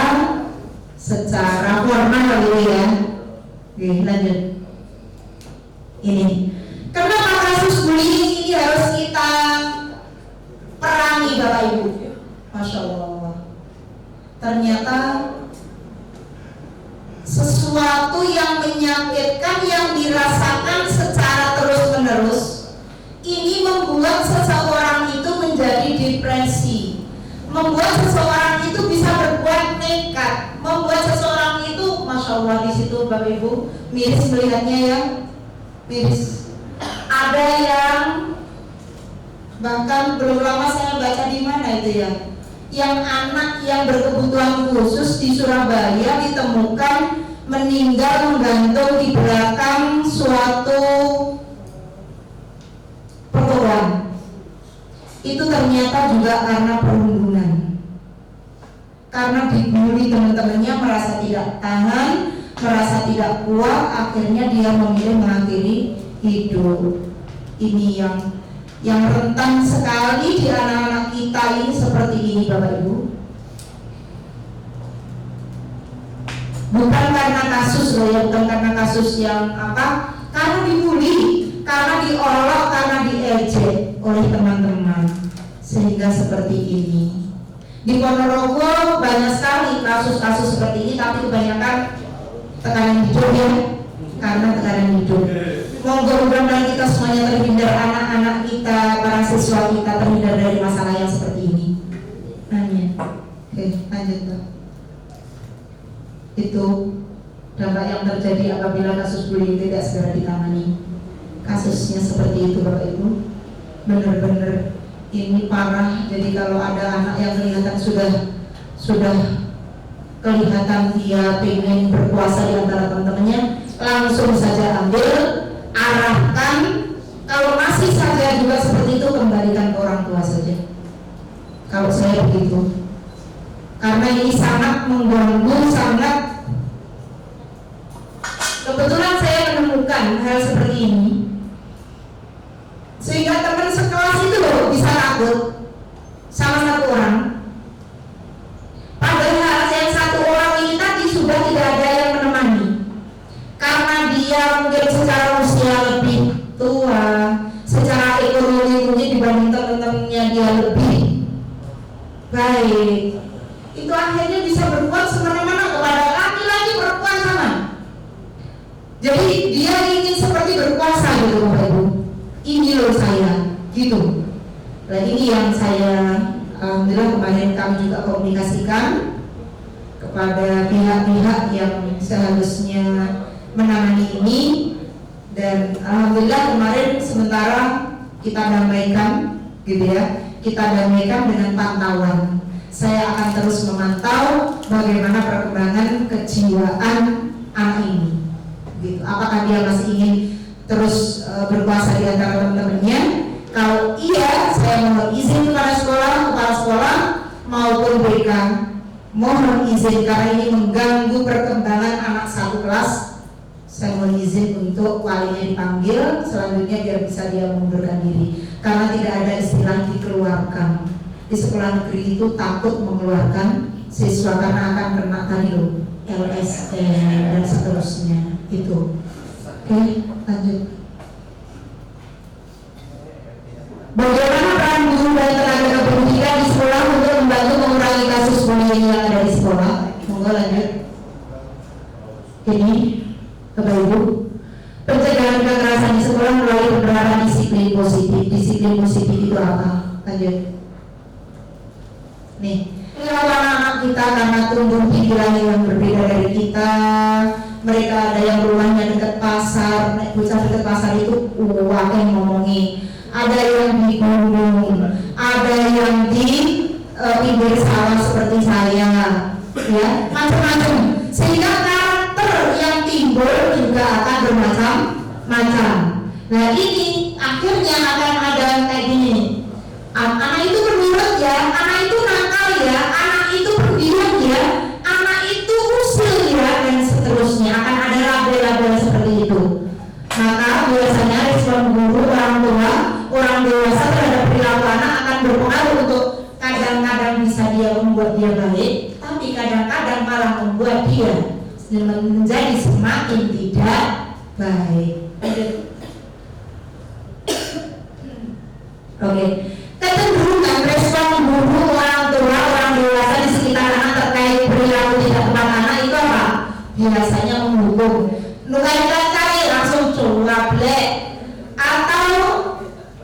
formal gitu, ya. Oke, lanjut. Ini. Kenapa kasus bullying ini harus kita perangi, Bapak Ibu? Masya Allah. Ternyata sesuatu yang menyakitkan yang dirasakan secara terus-menerus ini membuat seseorang itu menjadi depresi, membuat seseorang itu bisa berbuat nekat, membuat seseorang itu, Masya Allah, di situ Bapak Ibu miris melihatnya, ya, miris. Ada yang bahkan belum lama saya baca di mana itu, ya, yang anak yang berkebutuhan khusus di Surabaya ditemukan meninggal menggantung di belakang suatu pertokoan. Itu ternyata juga karena perundungan, karena dibully teman-temannya, merasa tidak tahan, merasa tidak kuat, akhirnya dia memilih mengakhiri hidup. Ini yang rentan sekali di anak-anak kita ini seperti ini, Bapak Ibu. Bukan karena kasus loh, ya, bukan karena kasus yang apa, karena dibully, karena diolok, karena diejek oleh teman-teman, sehingga seperti ini. Di Ponorogo banyak sekali kasus-kasus seperti ini, tapi kebanyakan tekanan hidup, ya, karena tekanan hidup. Mudah-mudahan kita semuanya terhindar, anak-anak kita, para siswa kita terhindar dari masalah yang seperti ini. Nanya. Oke, lanjut, Pak. Itu dampak yang terjadi apabila kasus bullying tidak segera ditangani. Kasusnya seperti itu, Bapak Ibu. Benar-benar ini parah. Jadi kalau ada anak yang kelihatan sudah kelihatan dia pengen berkuasa di antara teman-temannya, langsung saja ambil, arahkan. Kalau masih saja juga seperti itu, kembalikan ke orang tua saja. Kalau saya begitu, karena ini sangat mengganggu, sangat. Kebetulan saya menemukan hal seperti ini, sehingga teman sekelas itu loh bisa takut sama satu orang. Padahal yang satu orang ini tadi sudah tidak ada yang menemani, karena dia mungkin secara usia lebih tua, secara ekonomi mungkin dibanding teman-temannya dia lebih baik. Itu akhirnya bisa berbuat semena-mena kepada laki-laki, perempuan sama. Jadi dia ingin seperti berkuasa gitu, Bapak Ibu. Ini loh saya, gitu. Nah ini yang saya, alhamdulillah kemarin kami juga komunikasikan kepada pihak-pihak yang seharusnya menangani ini, dan alhamdulillah kemarin sementara kita damaikan, gitu ya. Kita damaikan dengan pantauan. Saya akan terus memantau bagaimana perkembangan kejiwaan anak ini. Gitu. Apakah dia masih ingin terus berkuasa di antara teman-temannya? Kalau iya, saya mohon izin kepada kepala sekolah maupun BK, mohon izin karena ini mengganggu perkembangan anak satu kelas Saya mohon izin untuk walinya dipanggil, selanjutnya biar bisa dia mengundurkan diri. Karena tidak ada istilah dikeluarkan. Di sekolah negeri itu takut mengeluarkan siswa karena akan kena tadi loh, LSM dan seterusnya itu. Oke, lanjut. Bagaimana peran guru dan tenaga pendidikan di sekolah untuk membantu mengurangi kasus bullying yang ada di sekolah? Monggo lanjut. Ini Bapak Ibu, pencegahan kekerasan di sekolah melalui penerapan disiplin positif. Disiplin positif itu apa? Lanjut. Nih, anak-anak kita karena tumbuh pikiran yang berbeda dari kita. Mereka ada yang rumahnya dekat pasar, naik bocah dekat pasar itu yang ngomongin. Ada yang di gunung, ada yang di pinggir sawah seperti saya, ya macam-macam. Sehingga karakter yang timbul juga akan bermacam-macam. Nah ini akhirnya akan ada kayak gini. Anak itu menurut ya, anak itu nakal ya, anak itu pendiam ya, anak itu usil ya, dan seterusnya. Akan ada label-label seperti itu. Maka biasanya respon guru, orang tua, orang dewasa terhadap perilaku anak akan berpengaruh untuk kadang-kadang bisa dia membuat dia baik, tapi kadang-kadang malah membuat dia menjadi semakin tidak baik. Oke. Kecenderungan respon guru, orang tua, orang dewasa di sekitar anak terkait perilaku tidak tepat anak itu apa? Biasanya menghukum. Nukai cari langsung cuablek atau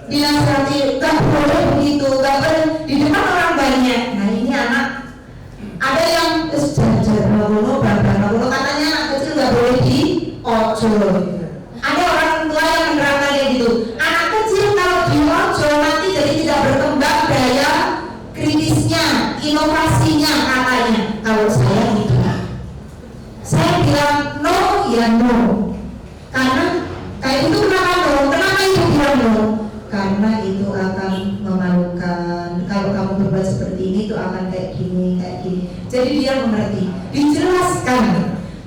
dinasihati gak boleh begitu, gak boleh di depan orang banyak. Nah ini anak ada yang jajar ngono katanya anak kecil gak boleh di ojo. Ada orang tua yang menerapkan kayak gitu. Anak kecil kalau di ojo nanti jadi tidak berkembang daya kritisnya, inovasinya katanya. Kalau saya gitu, saya bilang no ya no. Karena kayak itu kenapa no? Kenapa itu bilang no? Karena itu akan memalukan. Kalau kamu berbuat seperti ini itu akan kayak gini, kayak gini. Jadi dia mengerti, dijelaskan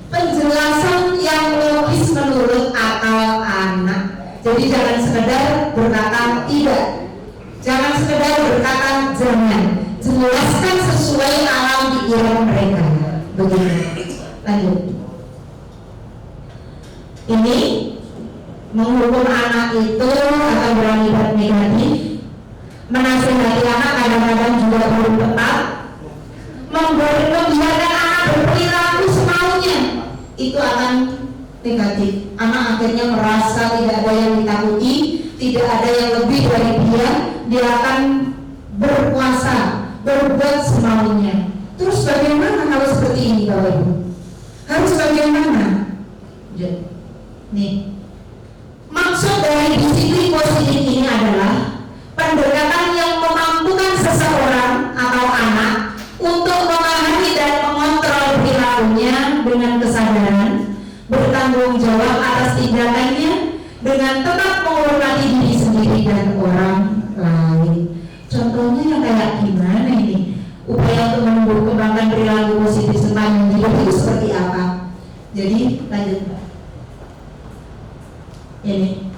penjelasan yang logis menurut akal anak. Jadi jangan sekedar berkata tidak, jangan sekedar berkata jangan. Jelaskan sesuai alam pikiran mereka. Begitu. Lanjut. Ini menghukum anak itu akan berakibat negatif. Menasihati anak kadang-kadang juga belum tepat. Membiarkan anak berperilaku semaunya itu akan negatif. Anak akhirnya merasa tidak ada yang ditakuti, tidak ada yang lebih dari dia. Dia akan berkuasa, berbuat semaunya. Terus bagaimana kalau seperti ini Bapak Ibu? Harus bagaimana? Nih, maksud dari disiplin positif ini adalah pendekatan yang memampukan seseorang atau anak untuk memahami dan mengontrol perilakunya dengan kesadaran, bertanggung jawab atas tindakannya dengan tetap menghormati diri sendiri dan orang lain. Contohnya yang kayak gimana ini? Upaya untuk menumbuh kembangkan perilaku positif sepanjang hidup itu seperti apa? Jadi lanjut Pak. Ini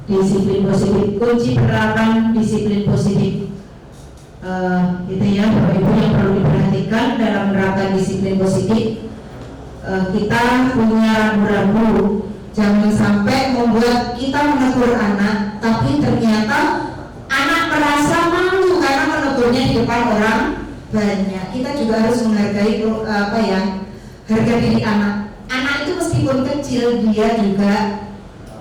disiplin positif, kunci penerapan disiplin positif. Itu ya Bapak Ibu yang perlu diperhatikan dalam menerapkan disiplin positif. Kita punya ragu-ragu, jangan sampai membuat kita menegur anak, tapi ternyata anak merasa malu karena menegurnya di depan orang banyak. Kita juga harus menghargai harga diri anak. Anak itu meskipun kecil dia juga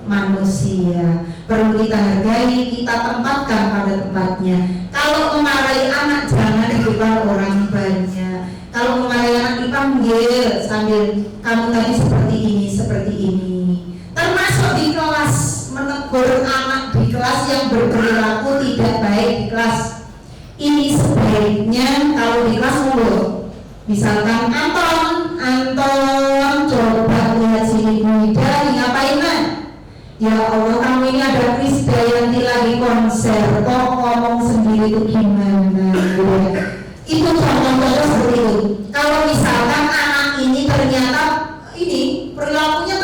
manusia, perlu kita hargai, kita tempatkan pada tempatnya. Kalau memarahi anak jangan di depan orang banyak. Kalau memarahi anak dipanggil sambil kamu tadi seperti ini. Termasuk di kelas, menegur anak di kelas yang berperilaku tidak baik di kelas. Ini sebaiknya kalau di kelas mulu. Misalkan Anton coba lihat sini Bu Ida ngapain nak? Ya Allah, kamu ini ada Krisdayanti lagi konser, kok ngomong sendiri itu gimana? Itu contoh-contoh seperti itu. Kalau misalkan anak ini ternyata ini perilakunya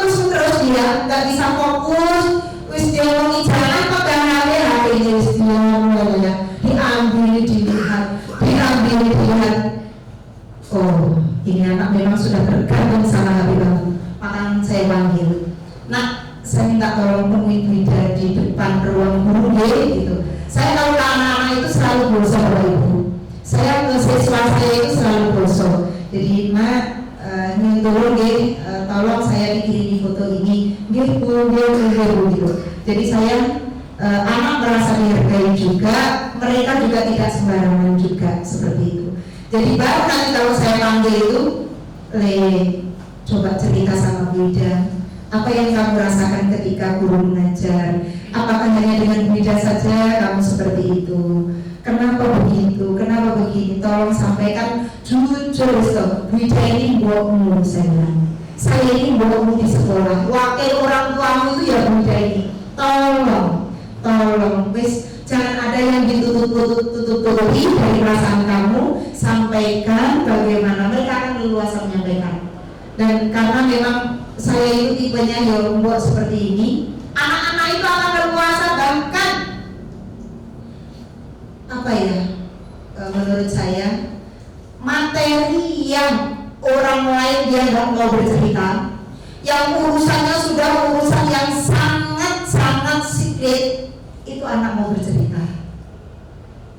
Saya kalau ke anak-anak itu selalu boso Bapak Ibu. Saya ke siswa saya itu selalu boso. Jadi Mak, ini tolong tolong saya dikirimi foto ini, Bu, gitu. Jadi saya anak merasa dihargai juga, mereka juga tidak sembarangan juga seperti itu. Jadi baru nanti kalau saya panggil itu, coba cerita sama Bida, apa yang kamu rasakan ketika guru mengajar? Apakah hanya dengan Bida saja kamu seperti itu? Kenapa begitu? Kenapa begini? Tolong sampaikan jujur, Bida ini buatmu, saya bilang. Saya ini buatmu di sekolah. Wakil orang tuamu itu ya Bida ini. Tolong, wis jangan ada yang ditutup-tutupi dari perasaan kamu. Sampaikan bagaimana mereka akan leluasa menyampaikan. Dan karena memang saya itu tipenya ya membuat seperti ini, anak-anak itu akan leluasa, bahkan apa ya, menurut saya materi yang orang lain dia nggak mau bercerita, yang urusannya sudah urusan yang sangat secret, itu anak mau bercerita.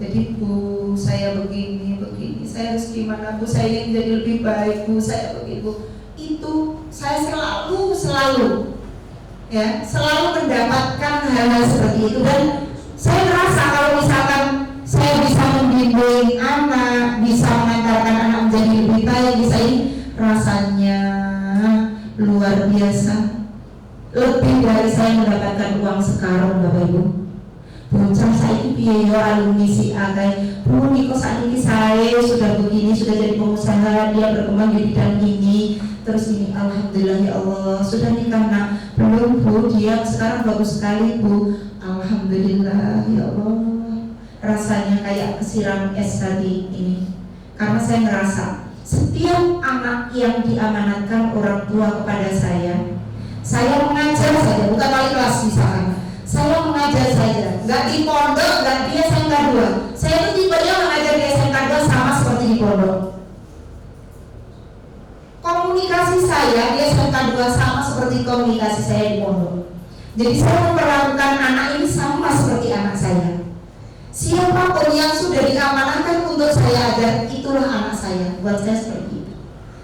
Jadi Bu, saya begini, saya harus gimana Bu, saya ingin jadi lebih baik Bu, saya begitu. Itu saya selalu ya, selalu mendapatkan hal-hal seperti itu. Dan saya merasa kalau misalkan saya bisa membimbing anak, bisa mengantarkan anak menjadi lebih baik, bisa ini, rasanya luar biasa. Lebih dari saya mendapatkan uang sekarang Bapak Ibu. Bocah saya piye yo alumni si agai, Bu niko saat ini saya sudah begini, sudah jadi pengusaha, dia berkembang di bidang ini. Terus ini alhamdulillah ya Allah, sudah nikah nak? Belum Bu, dia sekarang bagus sekali Bu. Alhamdulillah ya Allah. Rasanya kayak kesiram es tadi ini. Karena saya merasa setiap anak yang diamanatkan orang tua kepada saya mengajar saja, bukan wali kelas misalkan. Saya mengajar saja, nggak di pondok, nggak di SMK 2. Saya itu tipenya mengajar di SMK 2 sama seperti di pondok. Komunikasi saya di SMK 2 sama seperti komunikasi saya di pondok. Jadi saya memperlakukan anak ini sama seperti anak saya. Siapapun yang sudah diamanahkan untuk saya ajar, itulah anak saya. Buat saya seperti itu.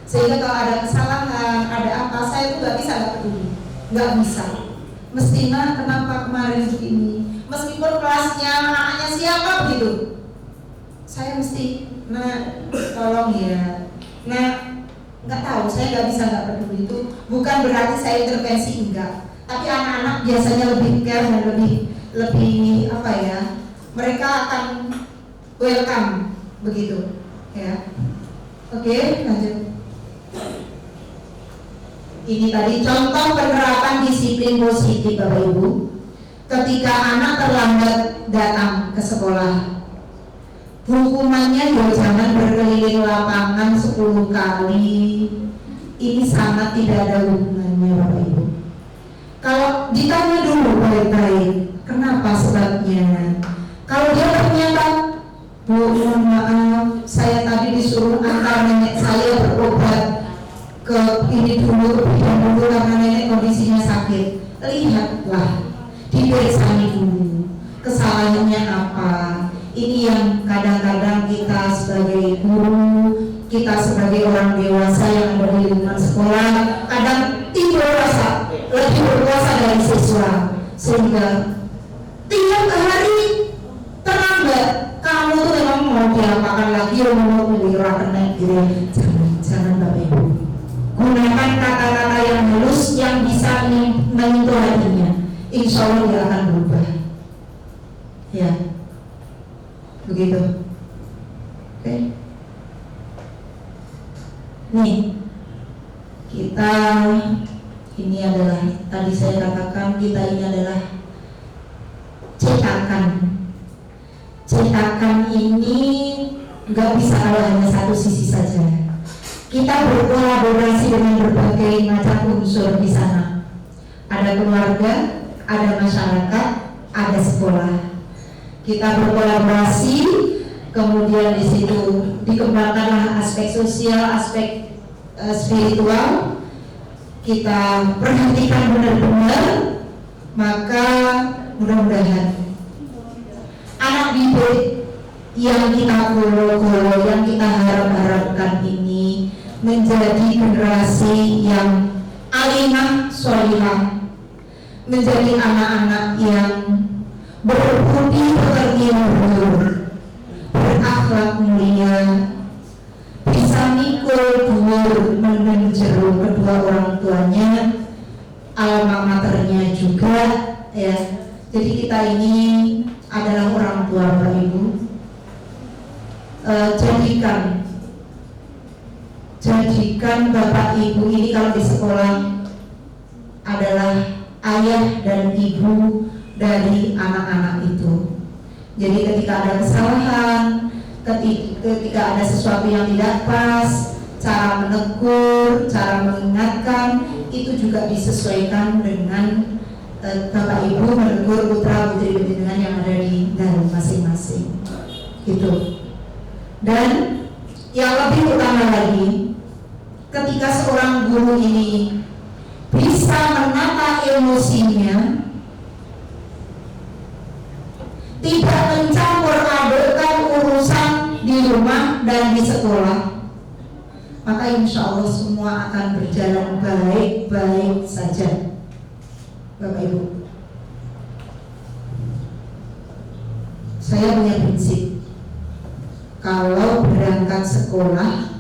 Sehingga kalau ada kesalahan, ada apa, saya itu nggak peduli, nggak bisa. Mestinya kenapa kemarin begini, meskipun kelasnya anaknya siapa begitu, saya mesti tolong ya, nggak tahu, saya nggak bisa nggak peduli. Itu bukan berarti saya intervensi, enggak, tapi anak-anak biasanya lebih care dan lebih apa ya, mereka akan welcome begitu ya. Oke, lanjut. Ini tadi contoh penerapan disiplin positif Bapak Ibu. Ketika anak terlambat datang ke sekolah, hukumannya ya jangan berkeliling lapangan 10 kali. Ini sangat tidak ada hubungannya Bapak Ibu. Kalau ditanya dulu baik-baik, kenapa sebabnya? Kalau dia ternyata, Bu, mohon maaf, saya tadi disuruh antar nenek saya berobat ke ini dulu karena nenek kondisinya sakit. Lihatlah, diperiksa dulu kesalahannya apa. Ini yang kadang-kadang kita sebagai guru, kita sebagai orang dewasa yang ada di lingkungan sekolah, kadang timbul rasa lebih berkuasa dari siswa, sehingga tiap hari terlambat. Kamu tuh memang mau diapakan lagi, mau melirah kena gitu. Jangan Bapak Ibu. Gunakan kata-kata yang halus yang bisa menyentuh hatinya. Insya Allah dia akan berubah. Ya, begitu. Oke. Nih, kita ini adalah tadi saya katakan kita ini adalah cetakan ini nggak bisa kalau hanya satu sisi saja. Kita berkolaborasi dengan berbagai macam unsur di sana. Ada keluarga, ada masyarakat, ada sekolah. Kita berkolaborasi, kemudian di situ dikembangkanlah aspek sosial, aspek spiritual. Kita perhatikan benar-benar, maka mudah-mudahan didik yang kita golo-golo, yang kita harap-harapkan ini menjadi generasi yang alimah sholihah, menjadi anak-anak yang berbudi pekerti luhur, berakhlak mulia, bisa mikul dhuwur menjeru kedua orang tuanya, alma maternya juga, ya. Jadi kita ini adalah orang tua, Bapak Ibu. Jadikan Bapak Ibu ini kalau di sekolah adalah ayah dan ibu dari anak-anak itu. Jadi ketika ada kesalahan, ketika ada sesuatu yang tidak pas, cara menegur, cara mengingatkan itu juga disesuaikan dengan Bapak Ibu menegur putra putri dengan yang ada di dalam masing-masing. Gitu. Dan yang lebih utama lagi, ketika seorang guru ini bisa menata emosinya, tidak mencampur adukkan urusan di rumah dan di sekolah, maka insya Allah semua akan berjalan baik-baik saja. Bapak Ibu, saya punya prinsip, kalau berangkat sekolah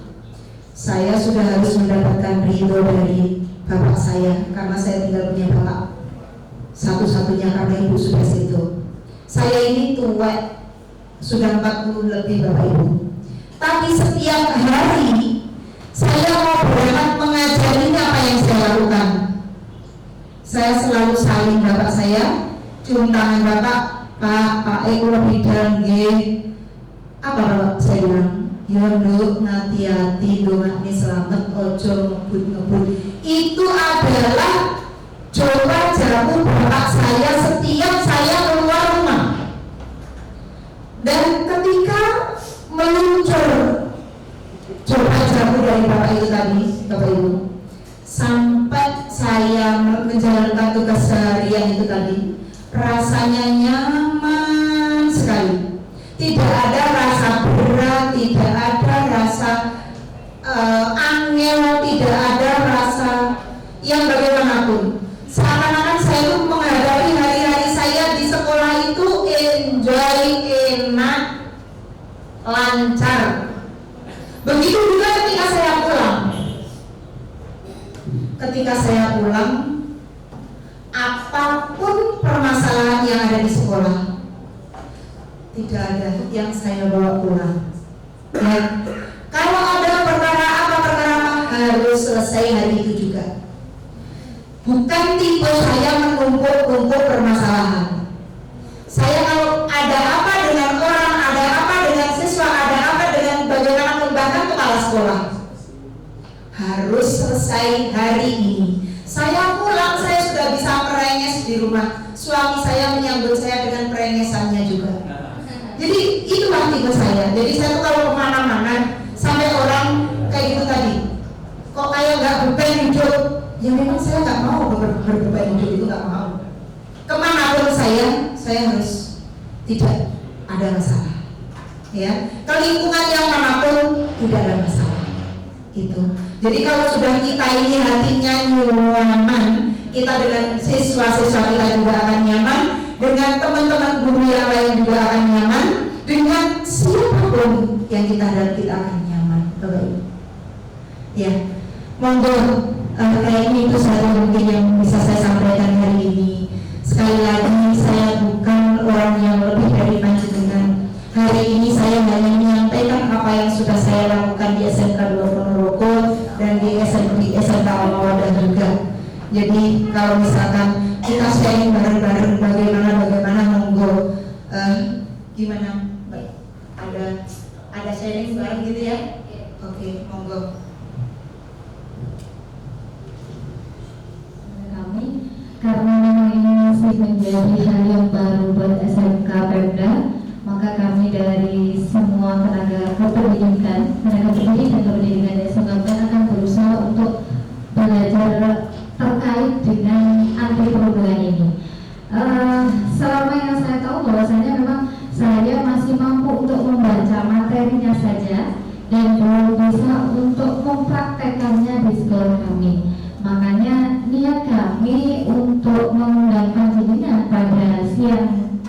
saya sudah harus mendapatkan ridho dari bapak saya, karena saya tinggal punya bapak satu-satunya karena ibu sudah situ. Saya ini tua, sudah 40 lebih Bapak Ibu. Tapi setiap hari saya mau berangkat mengajarinya apa yang saya lakukan. Saya selalu saling bapak saya, cium tangan bapak, Pak Eko lebih dalam nggih. Apa bapak saya bilang? Ya nduk, hati-hati, dongakne selamat, ojo ngebut-ngebut. Itu adalah coba jamu bapak saya setiap saya keluar rumah. Dan ketika meluncur coba jamu dari bapak itu tadi, Bapak Ibu, sampai saya menjalankan tugas seharian itu tadi, rasanya nyaman sekali. Tidak ada rasa berat, tidak ada rasa angel, tidak ada rasa yang bagaimanapun. Seakan-akan saya itu menghadapi hari-hari saya di sekolah itu enjoy, enak, lancar. Begitu juga ketika saya pulang. Ketika saya pulang, apapun permasalahan yang ada di sekolah, tidak ada yang saya bawa pulang. Ya. Kalau ada perkara apa harus selesai hari itu juga. Bukan tipe saya menumpuk-numpuk permasalahan. Saya kalau ada apa dengan orang, ada apa dengan siswa, ada apa dengan bagaimana bahkan kepala sekolah, harus selesai hari ini. Saya pulang, saya sudah bisa merenges di rumah. Suami saya menyambut saya dengan perengesannya juga. Jadi itulah tipe saya. Jadi saya tuh kalau kemana-mana, sampai orang kayak gitu tadi, kok kayak nggak beban hidup. Ya memang saya nggak mau berbeban hidup, itu nggak mau. Kemanapun saya harus tidak ada masalah. Ya, ke lingkungan yang manapun tidak ada masalah. Itu. Jadi kalau sudah kita ini hatinya nyaman, kita dengan siswa-siswa kita juga akan nyaman, dengan teman-teman guru yang lain juga akan nyaman, dengan siapapun yang kita hadapi kita akan nyaman. Bapak-Ibu. Ya, monggo. Kayaknya itu saja mungkin yang bisa saya sampaikan hari ini. Sekali lagi saya bukan orang yang lebih dari panjenengan. Hari ini saya hanya menyampaikan apa yang sudah saya lakukan di SMK 2 Ponorogo dan di SMK Al-Mawadah juga. Jadi kalau misalkan kita sharing bareng-bareng bagaimana monggo, gimana? Ada sharing bareng gitu ya? Oke, monggo. Karena memang ini masih menjadi hal yang baru buat SMK Pemda, maka kami dari semua tenaga kependidikan dan kependidikan SMK Pemda akan berusaha untuk belajar terkait dengan anti perundungan ini. Selama yang saya tahu bahwasanya memang saya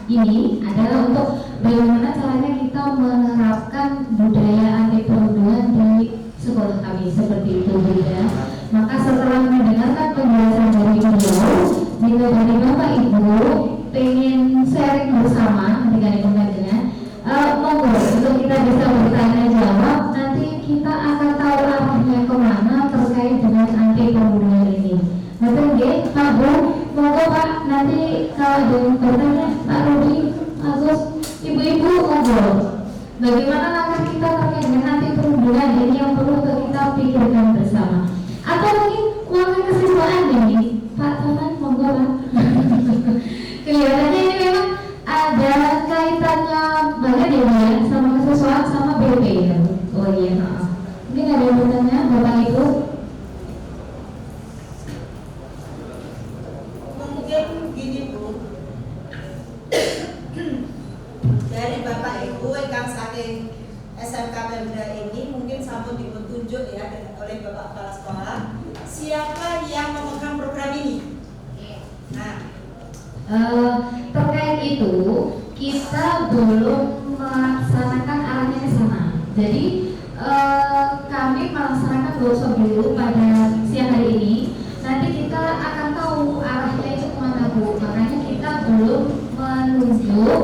ini adalah untuk bagaimana caranya kita menerapkan budaya anti perundungan di sekolah kami seperti itu ya. Maka setelah mendengarkan penjelasan dari beliau, jika dari Bapak Ibu pengen sharing bersama dengan ibu-ibunya, monggo untuk kita bisa bertanya jawab. Nanti kita akan tahu arahnya kemana terkait dengan anti perundungan ini. Betul nggih, Pak Bu? Monggo Pak, nanti kalau ada yang bertanya, Pak Rudi, Agus, ibu-ibu monggo. Bagaimana langkah kita terkait dengan anti perundungan ini yang perlu kita pikirkan bersama? Atau mungkin uangnya kesiswaan ini, Pak Taman, monggo Pak. Kelihatannya ini memang ada kaitannya banget ya sama kesiswaan sama BP ya. Oh iya, maaf. Mungkin ada yang bertanya, Bapak Ibu? Mungkin gini Bu, dari Bapak Ibu yang saking SMK Pemda ini mungkin sampun ditunjuk ya oleh Bapak Kepala Sekolah siapa yang memegang program ini. Nah, terkait itu kita belum melaksanakan arahnya ke sana. Jadi kami melaksanakan workshop dulu pada siang hari ini. Nanti kita akan tahu arahnya itu kemana Bu. Makanya kita belum menunjuk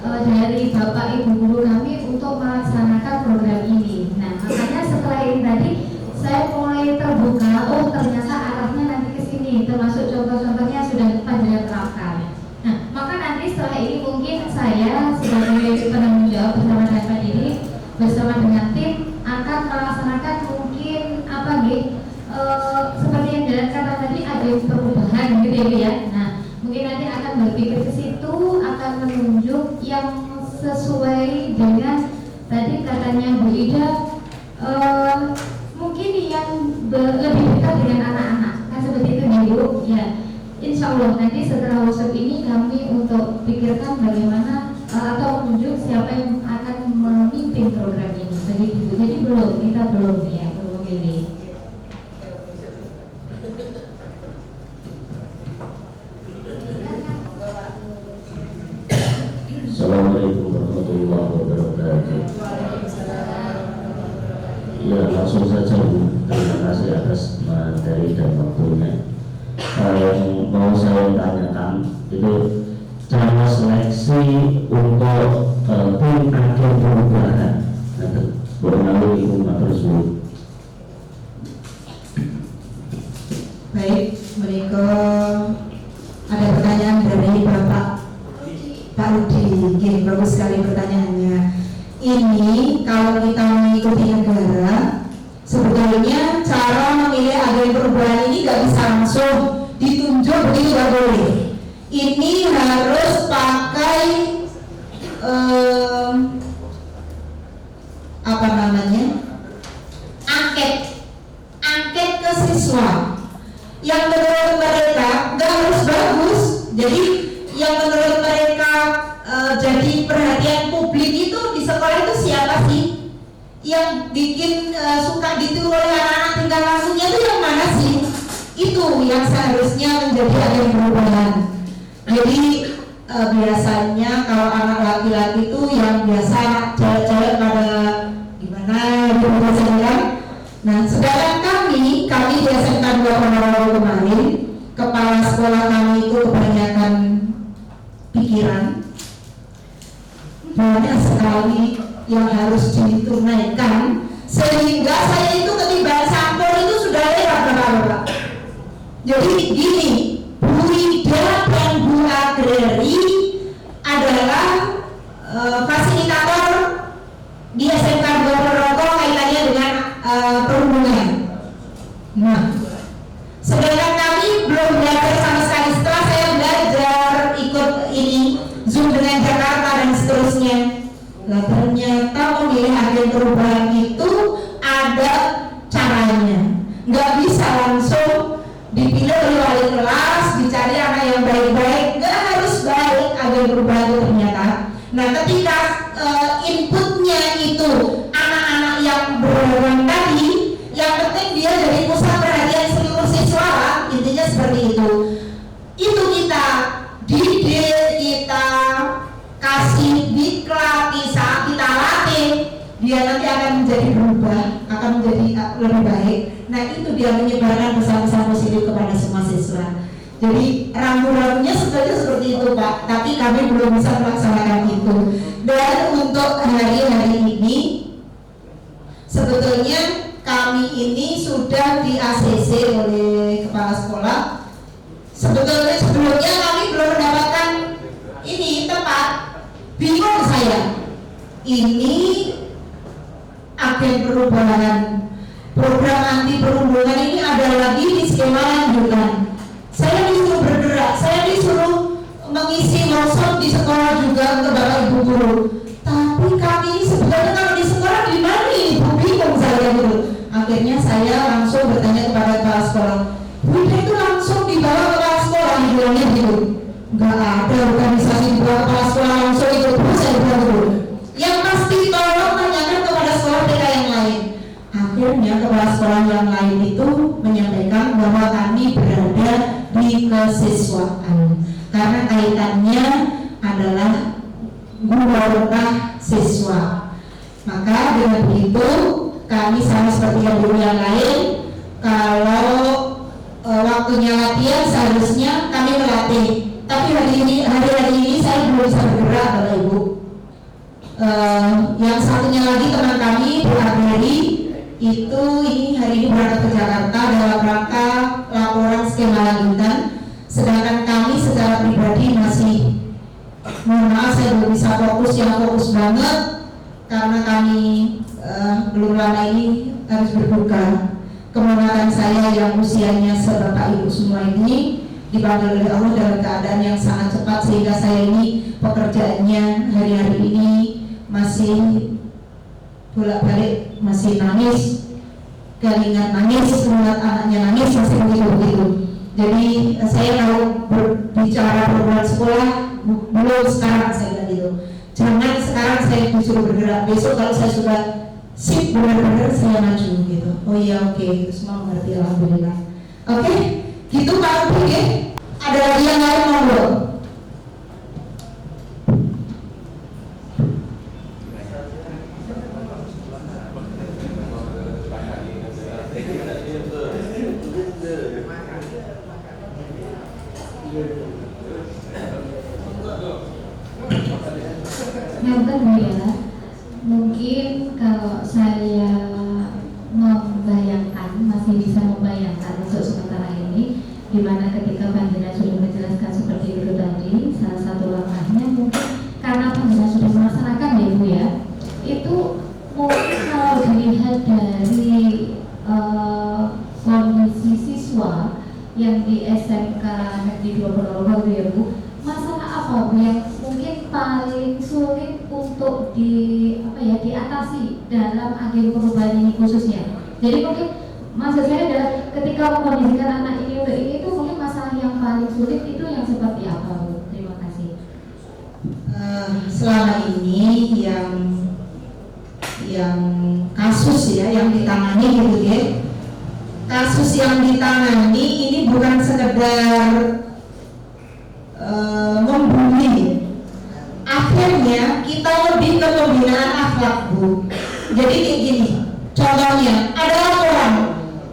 dari Bapak Ibu guru kami untuk melaksanakan program ini. Nah, makanya setelah ini tadi saya mulai terbuka. Oh, ternyata arahnya nanti ke sini. Termasuk contoh-contohnya sudah panjenengan terapkan. Nah, maka nanti setelah ini mungkin saya sebagai penanggung jawab bersama dengan Pak Didi bersama dengan tim akan melaksanakan mungkin apa gitu seperti yang jalan kata tadi ada perubahan gitu ya. Nah, mungkin nanti akan berpikir ke situ, akan menunjuk yang sesuai dengan tadi katanya Bu Ida, mungkin yang lebih dekat dengan anak-anak kan seperti itu ya Bu ya. Insya Allah nanti setelah workshop ini kami untuk pikirkan bagaimana atau menunjuk siapa yang akan memimpin program ini begitu. Jadi kita belum ya belum memilih. Assalamualaikum warahmatullahi wabarakatuh. Ya, langsung saja Bu. Terima kasih atas materi dan waktunya. Yang mau saya tanyakan itu cara seleksi untuk tim agen perubahan. Bermelalui hukum tersebut. baik, berikut ada pertanyaan dari Bapak Pak Rudi. Gini, bagus sekali pertanyaannya. Ini kalau kita mengikuti negara, sebetulnya cara memilih agen perubahan ini nggak bisa langsung ditunjuk begitu, nggak boleh. Ini harus pakai apa namanya, angket ke siswa yang menurut mereka nggak harus bagus. Jadi yang menurut mereka jadi perhatian publik itu di sekolah itu siapa sih? Yang bikin suka ditiru oleh anak-anak tinggal langsungnya itu yang mana sih? Itu yang seharusnya menjadi agen perubahan. Jadi biasanya kalau anak laki-laki itu yang biasa cewek-cewek pada gimana gitu biasanya. Nah, sedangkan kami di SMK 2 Ponorogo kemarin, kepala sekolah kami itu kebanyakan pikiran, banyak sekali yang harus ditunaikan, sehingga saya itu ketimbang sampel itu sudah lewat Bapak. Jadi gini, Bu Ida dan Bu Agreri adalah fasilitator di SMK 2 Ponorogo kaitannya dengan perhubungan. Nah, sedangkan kami belum belajar sama sekali. Setelah saya belajar ikut ini Zoom dengan Jakarta dan seterusnya, nah ternyata memilih agen perubahan itu ada caranya. Nggak bisa langsung dipilih oleh wali kelas, dicari anak yang baik-baik. Nggak harus baik agen perubahan itu ternyata. Nah, ketika inputnya itu anak-anak yang beragam tadi, yang penting dia jadi pusat perhatian seluruh siswa, intinya seperti itu. Itu kita didik, kita dilatih, saat kita latih, dia nanti akan menjadi berubah, akan menjadi lebih baik. Nah itu dia menyebarkan pesan-pesan positif kepada semua siswa. Jadi rambu-rambunya sebenarnya seperti itu Pak, tapi kami belum bisa melaksanakan itu. Dan untuk hari-hari ini sebetulnya kami ini sudah di ACC oleh kepala sekolah. Sebetulnya sebelumnya kami belum mendapatkan ini tempat. Bingung saya. Ini agen perubahan program anti perundungan ini ada lagi di skema lanjutan. Saya disuruh bergerak, saya disuruh mengisi workshop di sekolah juga untuk Bapak Ibu guru. Tapi kami ini sebenarnya kalau di sekolah di mana ini? Bingung saya gitu. Akhirnya saya langsung bertanya kepada kepala sekolah. Bunda itu langsung dibawa ke kepala sekolah, bilangnya gitu. Enggak ada organisasi dibawa ke kepala sekolah langsung itu. Terus saya bilang gitu. Yang pasti tolong tanyakan kepada sekolah TK yang lain. Akhirnya kepala sekolah yang lain itu menyampaikan bahwa kami berada di kesiswaan karena kaitannya adalah guru siswa. Maka dengan begitu kami sama seperti yang guru yang lain, kalau waktunya latihan seharusnya kami melatih. Tapi hari-hari ini saya belum bisa bergerak Bapak Ibu. Yang satunya lagi teman kami Bu Adri itu ini hari ini berangkat ke Jakarta dalam rangka laporan skema lanjutan. Sedangkan kami secara pribadi masih, mohon maaf saya belum bisa fokus banget karena kami belum lama ini harus berbuka. Kemenangan saya yang usianya sebapak ibu semua ini dipanggil oleh Allah dalam keadaan yang sangat cepat sehingga saya ini pekerjaannya hari-hari ini masih bolak-balik, masih nangis, keringat nangis, melihat anaknya nangis, masih begitu-begitu. Jadi saya kalau berbicara program sekolah belum sekarang saya bilang gitu. Jangan sekarang saya disuruh bergerak, besok kalau saya sudah sip benar-benar saya maju gitu. Oh iya oke, itu semua mengerti alhamdulillah. Oke, gitu Pak Rupi ya. Ada lagi yang lain ngobrol? Mungkin kalau saya membayangkan, masih bisa membayangkan untuk sementara ini, di mana ketika Panjenengan sudah menjelaskan seperti itu tadi, salah satu langkahnya mungkin karena Panjenengan sudah melaksanakan ya Bu ya, itu mungkin kalau dilihat dari kondisi siswa yang di SMK Negeri 2 Ponorogo ya Bu, masalah apa Bu yang mungkin paling sulit untuk diatasi dalam agen perubahan ini khususnya? Jadi mungkin maksud saya adalah ketika mengkondisikan anak ini untuk ini itu mungkin masalah yang paling sulit itu yang seperti apa Bu? Terima kasih. Selama ini yang kasus ya yang ditangani gitu ya, kasus yang ditangani ini bukan sekedar membuli. Akhirnya kita lebih ke pembinaan akhlak Bu. Jadi kayak gini, contohnya ada laporan,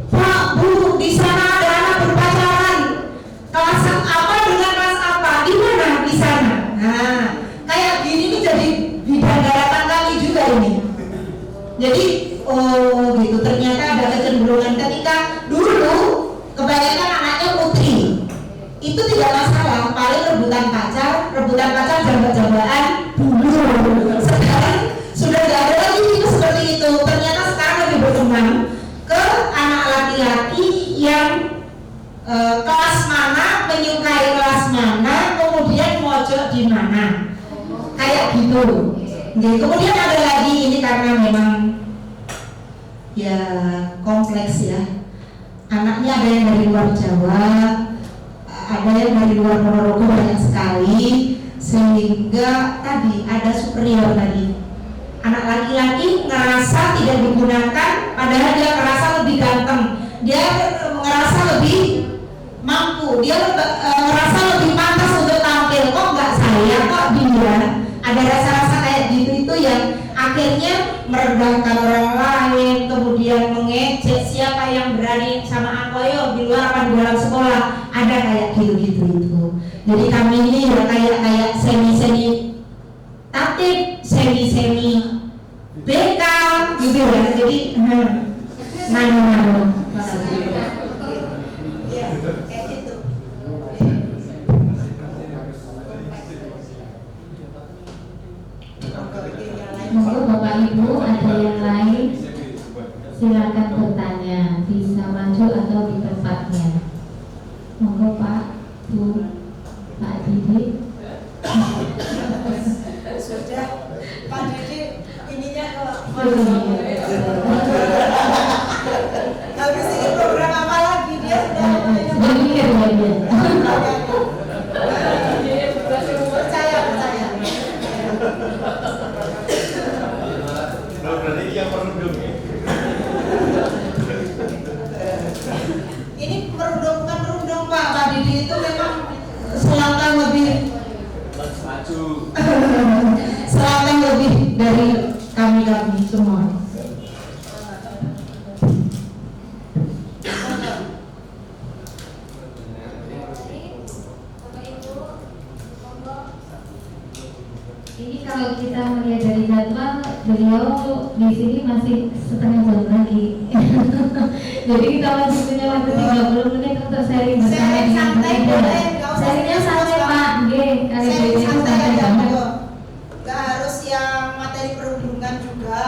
Pak Bu di sana ada anak berpacaran, kelas apa dengan kelas apa, di mana di sana. Nah, kayak gini nih jadi bidang daratan kami juga ini. Jadi oh gitu, ternyata ada kecenderungan ketika dulu kebanyakan anaknya putri. Itu tidak masalah, paling rebutan pacar jambak-jambakan dulu. Sekarang sudah tidak ada lagi itu seperti itu. Ternyata sekarang lebih berkembang ke anak laki-laki yang kelas mana, menyukai kelas mana, kemudian mojok di mana, kayak gitu. Kemudian ada lagi ini karena memang ya kompleks ya. Anaknya ada yang dari luar Jawa, ada yang dari luar Ponorogo banyak sekali, sehingga tadi ada superior tadi. Anak laki-laki ngerasa tidak digunakan, padahal dia ngerasa lebih ganteng, dia ngerasa lebih mampu, dia ngerasa lebih pantas untuk tampil. Kok nggak saya, kok dia? Ada rasa-rasa merendahkan orang lain, kemudian mengejek siapa yang berani sama aku, ayo di luar apa di dalam sekolah, ada kayak gitu-gitu itu. Jadi kami ini ya kayak semi-semi tatip, semi-semi BK gitu ya. Jadi nano. Ya, kayak gitu. Monggo Bapak Ibu ada yang lain silakan bertanya, bisa maju atau di tempatnya. Monggo Pak, Bu, Pak Didi. Sudah Pak Didi ininya ke habis ini program apa lagi dia Sudah mikir ya dia. percaya. Berarti yang merundung ya? Ini merundung Pak Didi itu memang selatan lebih Maju. selatan lebih dari kami semua. Ini kalau kita melihat dari jadwal, beliau di sini masih setengah jam lagi. Jadi kita masih punya waktu 30 menit untuk sharing bersama Sharing dengan santai Bu Ida. boleh, nggak usah Sharingnya serius, santai Pak. Pak, nggih, kali Saya ini santai santai aja banget. monggo. Gak harus yang materi perhubungan juga.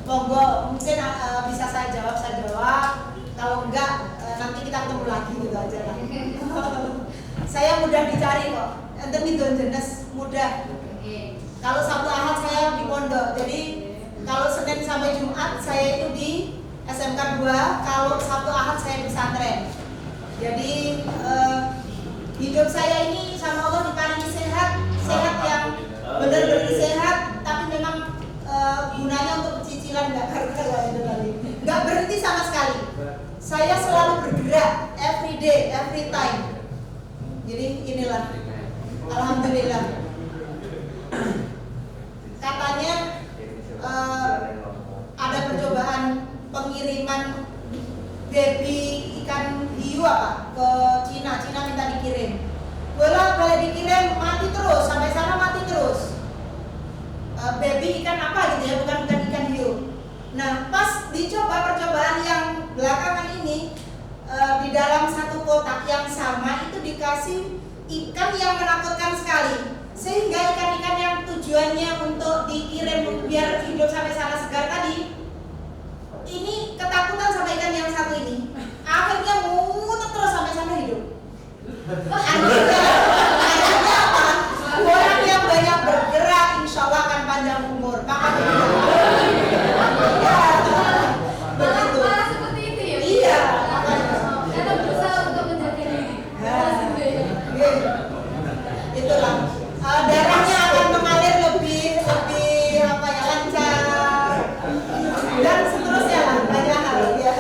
Monggo, mungkin bisa saya jawab. Kalau enggak nanti kita ketemu lagi gitu aja lah. Saya mudah dicari kok. Enten itu jenis mudah. Kalau Sabtu Ahad saya di pondok. Jadi kalau Senin sampai Jumat saya itu di SMK 2. Kalau Sabtu Ahad saya di pesantren. Jadi hidup saya ini sama Allah diparingi sehat yang benar-benar sehat, tapi memang gunanya untuk cicilan nggak gara-gara itu tadi, nggak berhenti sama sekali. Saya selalu bergerak, every day, every time. Jadi inilah, alhamdulillah. Katanya ada percobaan pengiriman baby ikan hiu ke Cina minta dikirim. Boleh dikirim, mati terus, sampai sana mati terus. Baby ikan apa gitu ya, bukan ikan hiu. Nah, pas dicoba percobaan yang belakangan ini, di dalam satu kotak yang sama itu dikasih ikan yang menakutkan sekali, sehingga ikan-ikan yang tujuannya untuk dikirim biar hidup sampai sana segar tadi, ini ketakutan sama ikan yang satu ini. Akhirnya muter terus sampai sana hidup. Akhirnya apa? Orang yang banyak bergerak insya Allah akan panjang umur. Maka begitu. Malah seperti itu ya? Iya. Kita berusaha untuk menjaga diri. Itulah. Darahnya akan mengalir lebih lancar dan seterusnya lah, banyak hal ya.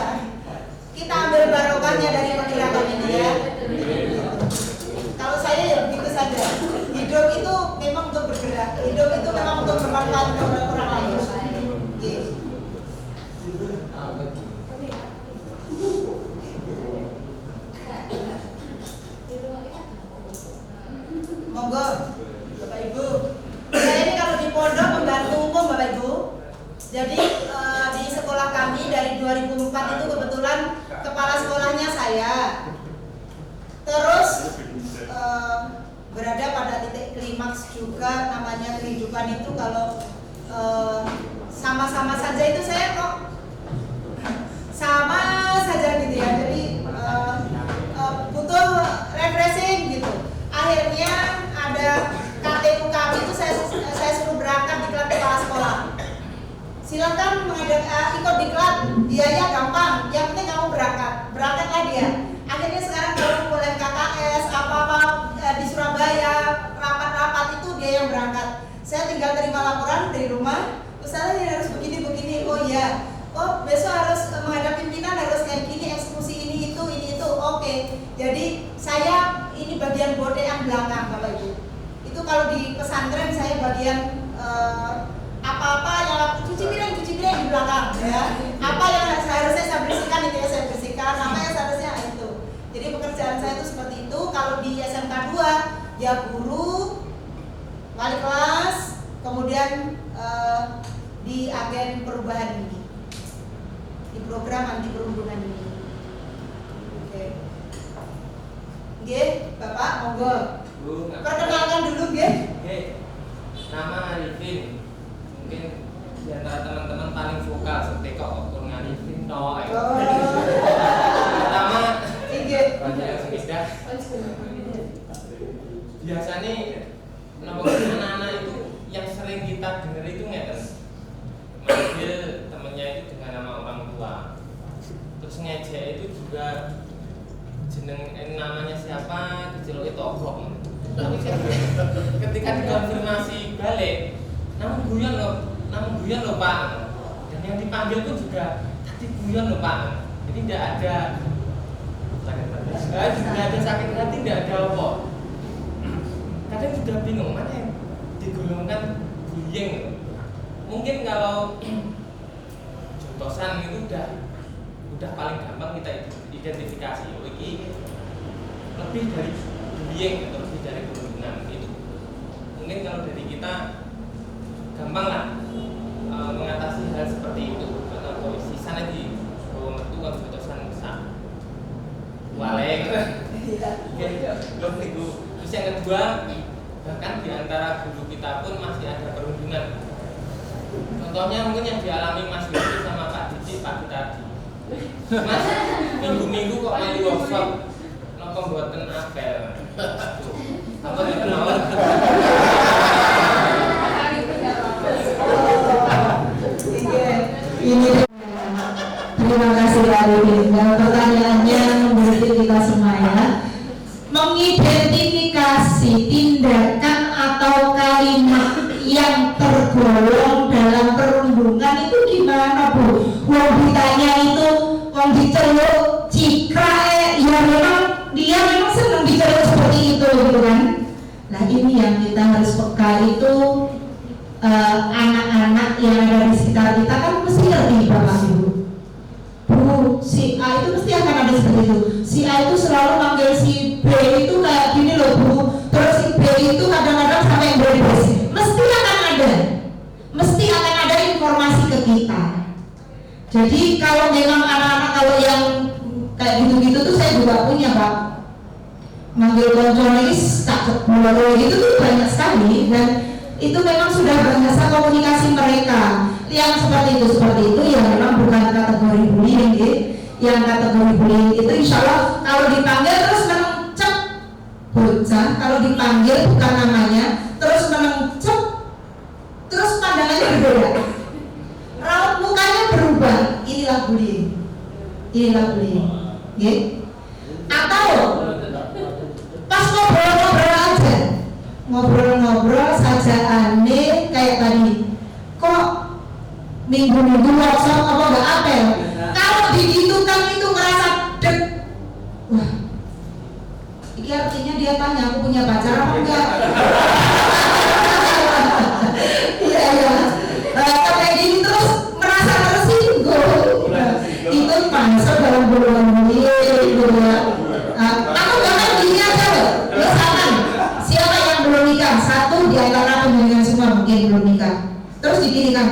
Kita ambil barokahnya dari pergerakan ini ya. Kalau saya ya begitu saja. Hidup itu memang untuk bergerak. Hidup itu memang untuk bermanfaat kepada orang lain. Gitu. Monggo, Bapak Ibu. Saya ini kalau di pondok membantu umum Bapak Ibu. Jadi di sekolah kami dari 2004 itu kebetulan kepala sekolahnya saya. Terus berada pada titik klimaks juga, namanya kehidupan itu kalau sama-sama saja itu saya kok sama saja gitu ya. Jadi butuh refreshing gitu. Akhirnya ada KTU kami itu saya suruh berangkat di klub kepala sekolah. Silakan ikut di klub, biaya gampang, yang penting kamu berangkatlah dia. Akhirnya sekarang kalau boleh KKS apa-apa di Surabaya, rapat-rapat itu dia yang berangkat. Saya tinggal terima laporan dari rumah, Ustazah ini harus begini, oh iya, oh besok harus menghadap pimpinan, harus kayak gini, eksekusi ini itu, oke. Jadi saya ini bagian bodean belakang Bapak Ibu. Itu kalau di pesantren saya bagian apa apa-apa yang cuci piring di belakang ya. Apa yang seharusnya saya bersihkan itu ya saya bersihkan, apa yang seharusnya itu. Jadi pekerjaan saya itu seperti itu. Kalau di SMK 2 ya guru, wali kelas, kemudian di agen perubahan ini, di program anti perundungan ini. Oke. Oke, Bapak monggo. Bu, Perkenalkan dulu, nggih. Oke. Nama Arifin. Mungkin di antara teman-teman paling vokal seperti kok ukur Arifin no. Pertama, Nggih. yang sudah biasanya anak-anak itu yang sering kita dengar itu ngeten. Manggil temennya itu dengan nama orang tua. Terus ngejek itu juga jeneng namanya siapa diceluki tobrok. Tapi ketika dikonfirmasi balik, namun guyon loh Pak. Dan yang dipanggil pun juga tadi guyon loh Pak. Jadi tidak ada sakit hati, tidak ada apa. Kadang juga bingung mana yang digolongkan bullying. Mungkin kalau jotosan itu udah paling gampang kita identifikasi. Ini lebih dari bullying atau lebih dari perundungan itu. Mungkin kalau dari kita gampang lah mengatasi hal seperti itu. Karena polisi sana di bawah metu kan jotosan besar. Walek. Terus yang kedua, bahkan di antara guru kita pun masih ada perundungan. Contohnya mungkin yang dialami Mas Yudi sama Pak Didi pagi tadi. Mas, minggu-minggu kok melu workshop nopo mboten apel. Apa dikenal? Ini terima kasih Arifin. Pertanyaannya membuat kita semua ya. Mengidentifikasi tindakan atau kalimat yang tergolong dalam perundungan itu gimana Bu? Wong ditanya itu, wong diceluk cikra ya memang dia memang senang diceluk seperti itu gitu kan. Nah ini yang kita harus peka itu anak-anak yang ada di sekitar kita kan mesti ngerti Bapak Ibu. Bu, si A itu mesti akan ada seperti itu. Si A itu selalu manggil si B itu kayak gini loh Bu. Terus si B itu kadang-kadang sampai yang berbeda. Mesti akan ada informasi ke kita. Jadi kalau memang anak-anak kalau yang kayak gitu-gitu tuh saya juga punya Pak. Manggil konconis tak keluar gitu tuh banyak sekali dan itu memang sudah bahasa komunikasi mereka. Yang seperti itu ya memang bukan kategori bullying gitu. Yang kategori bullying itu insya Allah kalau dipanggil terus mencep bocah, kalau dipanggil bukan namanya terus mencep terus pandangannya berbeda, raut mukanya berubah, inilah bullying, okay? Atau pas ngobrol saja aneh kayak tadi, kok minggu-minggu workshop apa nggak apel? Kalau digitukan itu ngerasa deg, wah, ini artinya dia tanya aku punya pacar apa enggak? Kayak gini terus merasa tersinggung. Itu masuk dalam golongan bullying gitu ya. Aku bahkan gini aja loh. Misalkan siapa yang belum nikah, satu di antara pendengar semua mungkin belum nikah. Terus diginikan,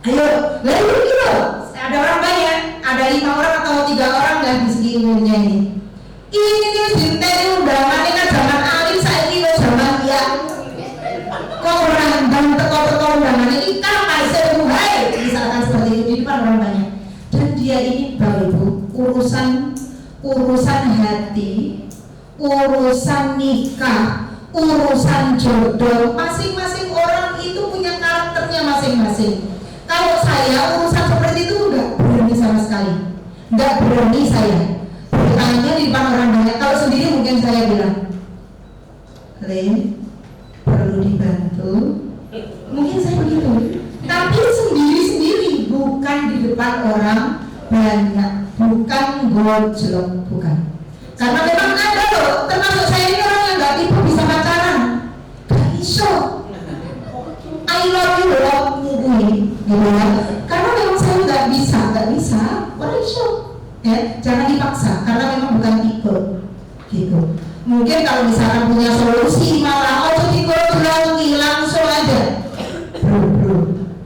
ayo, lalu gitu loh. Ada orang banyak, ada 5 orang atau 3 orang dan di sekelilingnya ini. Ini nih dinteni undangan ini kan zaman alim saya ini zaman ya. Kok orang dan teko-teko undangan ini kapan semuai misalkan seperti itu di depan orang banyak. Dan dia ini baru urusan hati, urusan nikah, urusan jodoh. Masing-masing orang itu punya karakternya masing-masing. Kalau saya urusan seperti itu enggak berani sama sekali, enggak berani saya bertanya di depan orang banyak. Kalau sendiri mungkin saya bilang, Len, perlu dibantu. Mungkin saya begitu. Tapi sendiri-sendiri, bukan di depan orang banyak, bukan gojlok, bukan. Karena memang ada loh, termasuk saya ini orang yang nggak tipu bisa pacaran, gak iso. I love you, gitu ya. Karena memang saya nggak bisa, show ya, jangan dipaksa karena memang bukan tipe gitu. Mungkin kalau misalkan punya solusi malah tipe langsung aja, bro,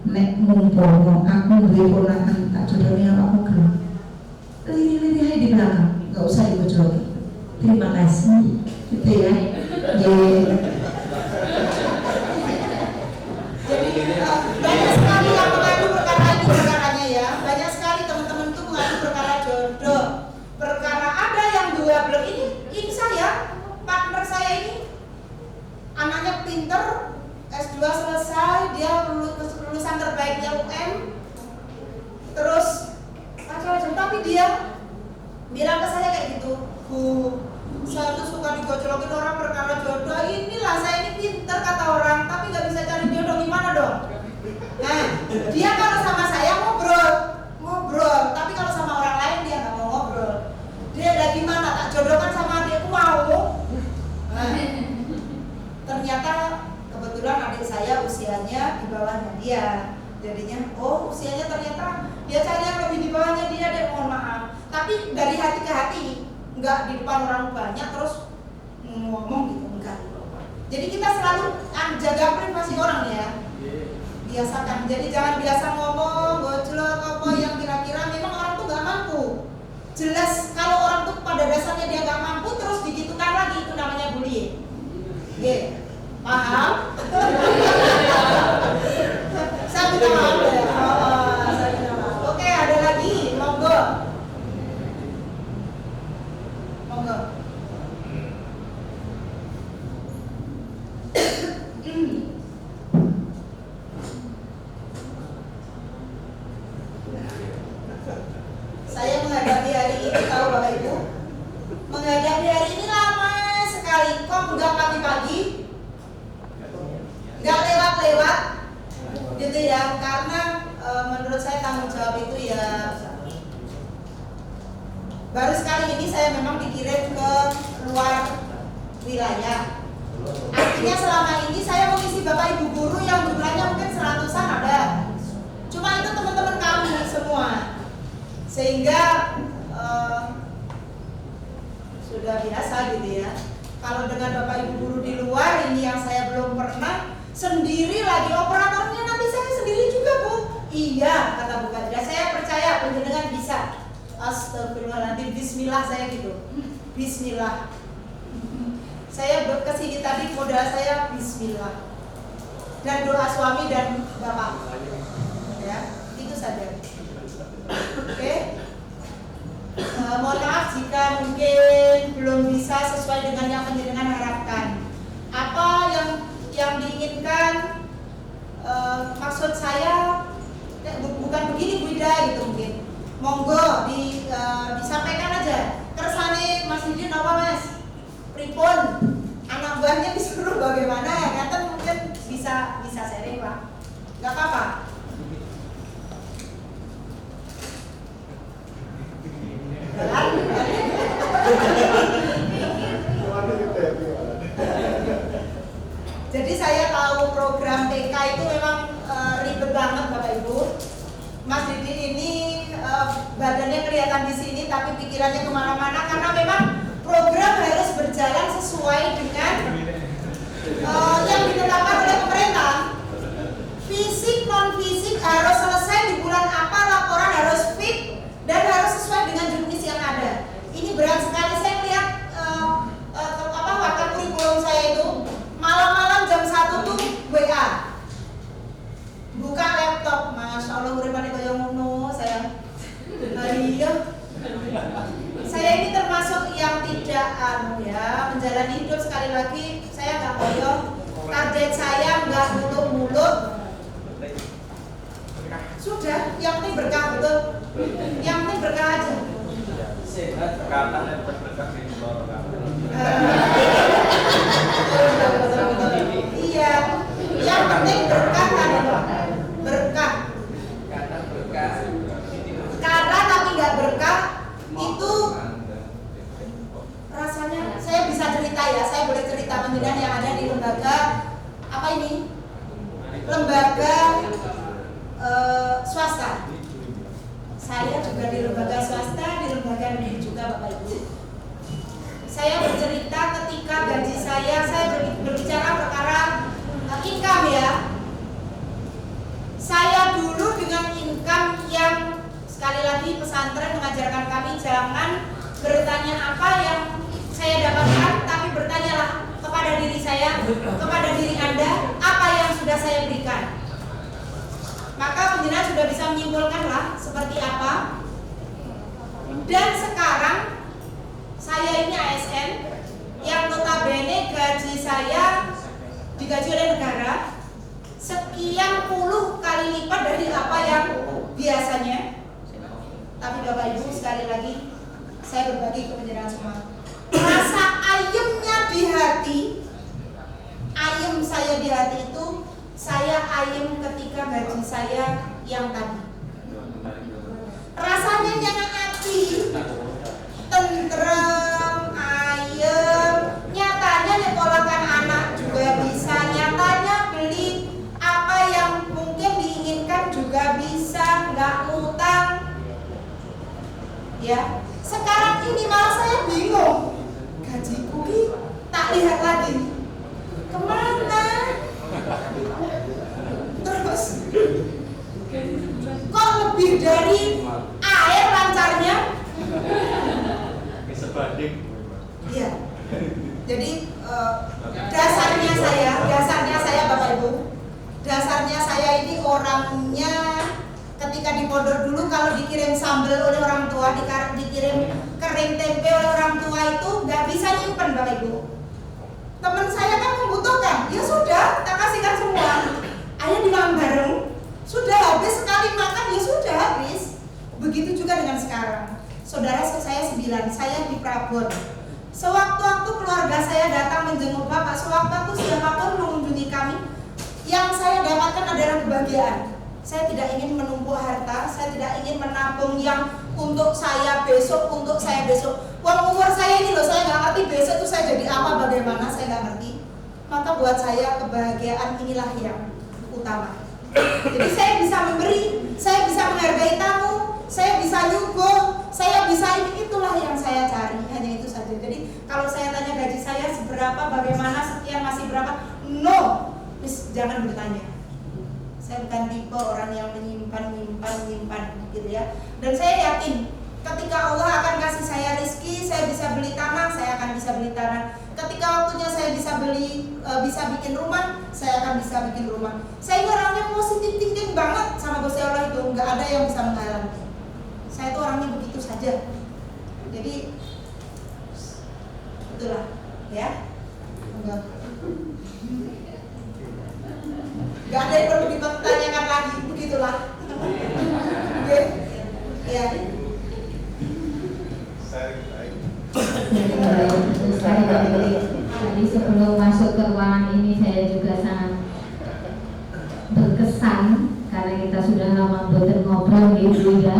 nek mumpung aku beli ponakan tak jodohnya apa aku gelem, liri-liri aja di belakang, nggak usah dibojolin. Terima kasih, gitu ya. Jadi banyak sekali yang mengadu perkaranya ya. Banyak sekali teman-teman tuh mengadu perkara jodoh. Perkara ada yang dua blok ini saya, partner saya ini anaknya pinter, S2 selesai, dia lulusan terbaiknya UM. Terus tapi dia bilang ke saya kayak gitu, Bu, saya tuh suka digojolokin orang perkara jodoh. Inilah saya ini pinter kata orang, tapi nggak bisa cari jodoh, gimana dong? Nah, dia kalau sama saya ngobrol, tapi kalau sama orang lain dia nggak mau ngobrol. Dia lagi gimana? Tak jodohkan sama adikku mau. Nah, ternyata kebetulan adik saya usianya di bawahnya dia. Jadinya, usianya ternyata dia cari yang lebih di bawahnya dia, mohon maaf. Tapi dari hati ke hati, nggak di depan orang banyak terus ngomong gitu, enggak. Jadi kita selalu jaga privasi orang ya, biasakan. Jadi jangan biasa ngomong gojlok apa yang kira-kira memang orang tuh nggak mampu. Jelas kalau orang tuh pada dasarnya dia nggak mampu terus digitukan lagi, itu namanya bullying. Paham? Saya minta maaf ya. Saya minta maaf. Oke, ada lagi, monggo. Saya menghadapi hari ini, tahu Bapak Ibu, menghadapi hari ini lama sekali. Kok nggak pagi-pagi, nggak lewat-lewat, gitu ya? Karena menurut saya tanggung jawab itu ya. Baru sekali ini saya memang dikirim ke luar wilayah. Artinya selama ini saya mengisi Bapak Ibu guru yang jumlahnya mungkin 100-an ada. Cuma itu teman-teman kami semua. Sehingga sudah biasa gitu ya. Kalau dengan Bapak Ibu guru di luar ini yang saya belum pernah, sendiri lagi operatornya nanti saya sendiri juga, Bu. Iya, kata Bu Kadra, saya percaya penjenengan bisa. Astagfirullahaladzim, bismillah saya gitu. Bismillah. Saya kesini tadi modal saya bismillah. Dan doa suami dan bapak. Ya, itu saja. Oke. Mohon maaf jika mungkin belum bisa sesuai dengan yang penjenengan harapkan. Apa yang diinginkan, maksud saya bukan begini Bu Ida gitu mungkin. Monggo disampaikan aja. Kersane Mas Didin apa Mas? Pripun? Anak buahnya disuruh bagaimana ya? Kata mungkin bisa sharing Pak. Gak apa-apa. Jadi saya tahu program TK itu memang ribet banget Bapak Ibu. Mas Didi ini badannya kelihatan di sini tapi pikirannya kemana-mana karena memang program harus berjalan sesuai dengan yang ditetapkan oleh pemerintah. Fisik non fisik harus selesai di bulan apa, laporan harus fit dan harus sesuai dengan jurnis yang ada. Ini berat sekali. Saya lihat waktu kurikulum saya itu malam-malam jam 1 tuh WA. Buka laptop, Masya Allah uripane kaya ngono saya. Iya. Saya ini termasuk yang tidak menjalani hidup, sekali lagi saya nggak bohong. Target saya nggak muluk-muluk. Sudah, yang penting berkah betul. Yang penting berkah aja. Sehat, katanya berkah di bawah. Iya, yang penting berkah kan, berkah. Karena tapi nggak berkah itu rasanya. Saya bisa cerita ya, saya boleh cerita pendidikan yang ada di lembaga apa ini? Lembaga swasta. Saya juga di lembaga swasta, di lembaga negeri juga Bapak Ibu. Saya bercerita ketika gaji saya berbicara perkara income ya. Saya dulu dengan income yang sekali lagi pesantren mengajarkan kami jangan bertanya apa yang saya dapatkan, tapi bertanyalah kepada diri saya, kepada diri Anda, apa yang sudah saya berikan. Maka penjelasan sudah bisa menyimpulkanlah seperti apa. Dan sekarang saya ini ASN yang notabene gaji saya digaji oleh negara sekian puluh kali lipat dari apa yang biasanya. Tapi Bapak Ibu sekali lagi saya berbagi ke penjelasan semua. Rasa ayemnya di hati, ayem saya di hati itu saya ayem ketika gaji saya yang tadi. Rasanya jangan hati, tentrem, ayem. Nyatanya nyekolahkan anak juga bisa. Nyatanya beli apa yang mungkin diinginkan juga bisa, nggak ngutang. Ya, sekarang ini malah saya bingung. Gajiku ini tak lihat lagi kemana. Terus kok lebih dari air lancarnya? Sebanding. Iya. Jadi dasarnya saya Bapak Ibu, dasarnya saya ini orangnya ketika di pondok dulu kalau dikirim sambal oleh orang tua, dikirim kering tempe oleh orang tua itu nggak bisa nyimpen Bapak Ibu. Teman saya kan membutuhkan, ya sudah, tak kasihkan semua. Ayah dimakan bareng, sudah habis sekali makan, ya sudah habis. Begitu juga dengan sekarang. Saudara saya 9, saya di Prabon. Sewaktu-waktu keluarga saya datang menjenguk Bapak, sewaktu-waktu siapapun mengunjungi kami, yang saya dapatkan adalah kebahagiaan. Saya tidak ingin menumpuk harta, saya tidak ingin menabung yang untuk saya besok, Uang umur saya ini loh, saya nggak ngerti besok itu saya jadi apa, bagaimana, saya nggak ngerti. Maka buat saya kebahagiaan inilah yang utama. Jadi saya bisa memberi, saya bisa menghargai tamu, saya bisa nyuguh, saya bisa ini, itulah yang saya cari, hanya itu saja. Jadi kalau saya tanya gaji saya seberapa, bagaimana, sekian, masih berapa, no, please jangan bertanya. Saya bukan tipe orang yang menyimpan gitu ya. Dan saya yakin ketika Allah akan kasih saya rezeki, saya bisa beli tanah, saya akan bisa beli tanah. Ketika waktunya saya bisa bikin rumah, saya akan bisa bikin rumah. Saya orangnya positif thinking banget sama Gusti Allah itu, nggak ada yang bisa menghalangi. Saya itu orangnya begitu saja. Jadi itulah ya. Gak ada yang perlu dipertanyakan lagi, begitulah. Oke, ya. Tadi sebelum masuk ke ruangan ini saya juga sangat berkesan karena kita sudah lama ngobrol di Bu Ida.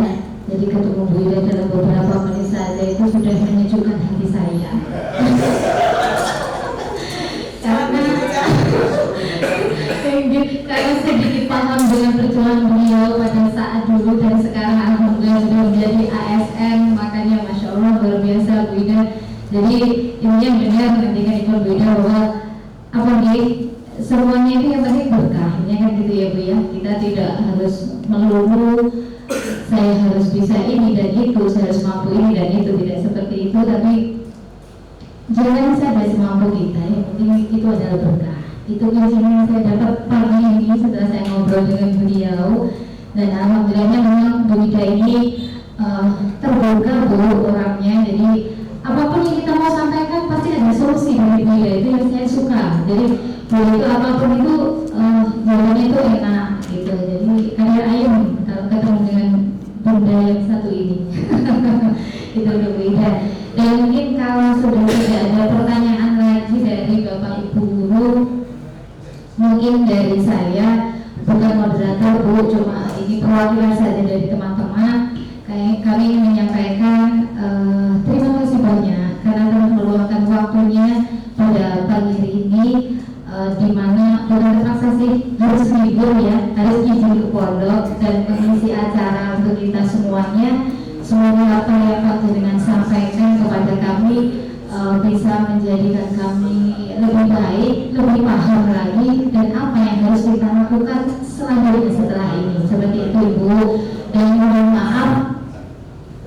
Jadi ketemu Bu Ida dalam beberapa menit saja itu sudah menyejukkan hati saya. Karena sedikit paham dengan perjuangan beliau pada saat dulu dan sekarang alhamdulillah sudah menjadi ASN, makanya Masya Allah luar biasa Bu Ida. Jadi ini yang benar ketika ikut Bu Ida bahwa apa nih semuanya itu yang penting berkahnya kan gitu ya Bu ya. Kita tidak harus melulu saya harus bisa ini dan itu, saya harus mampu ini dan itu, tidak seperti itu, tapi jangan saja semampu kita, yang penting itu adalah berkah. Itu yang saya dapat pagi ini setelah saya ngobrol dengan beliau, dan alhamdulillahnya memang Bu Ida ini terbuka Bu orangnya. Jadi apapun yang kita mau sampaikan pasti ada solusi dari Bu Ida, itu yang saya suka. Jadi beliau itu apapun itu jawabannya itu enak gitu. Jadi kayak ayam kalau ketemu dengan bunda yang satu ini. Itu Bu Ida. Dan mungkin kalau sudah tidak ada pertanyaan lagi dari Bapak Ibu guru, mungkin dari saya bukan moderator Bu, cuma ini perwakilan saja dari teman-teman. Kami ingin menyampaikan terima kasih banyak karena telah meluangkan waktunya pada pagi hari ini, di mana kita terpaksa sih harus libur ya, harus izin ke pondok. semuanya. Semoga apa yang Pak Jenengan sampaikan kepada kami bisa menjadikan kami lebih baik, lebih paham lagi, dan apa yang harus kita lakukan selanjutnya setelah ini. Seperti itu Ibu, dan mohon maaf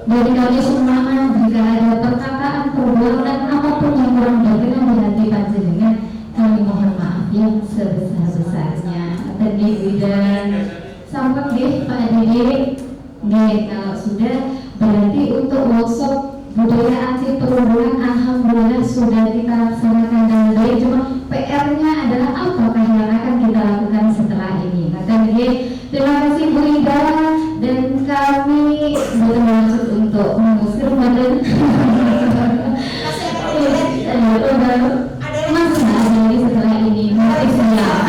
dari kami semua jika ada perkataan, perbuatan apapun yang kurang berkenan di hati panjenengan, kami mohon maaf yang sebesar-besarnya. Dan dan sampai deh Pak Dede, kalau sudah berarti untuk workshop budaya anti perundungan alhamdulillah sudah kita laksanakan dengan baik. Cuma PR-nya adalah apakah yang akan kita lakukan setelah ini. Terima kasih Bu Ida, dan kami bukan maksud untuk mengusir badan. Masih ada lagi setelah ini. Masih siap.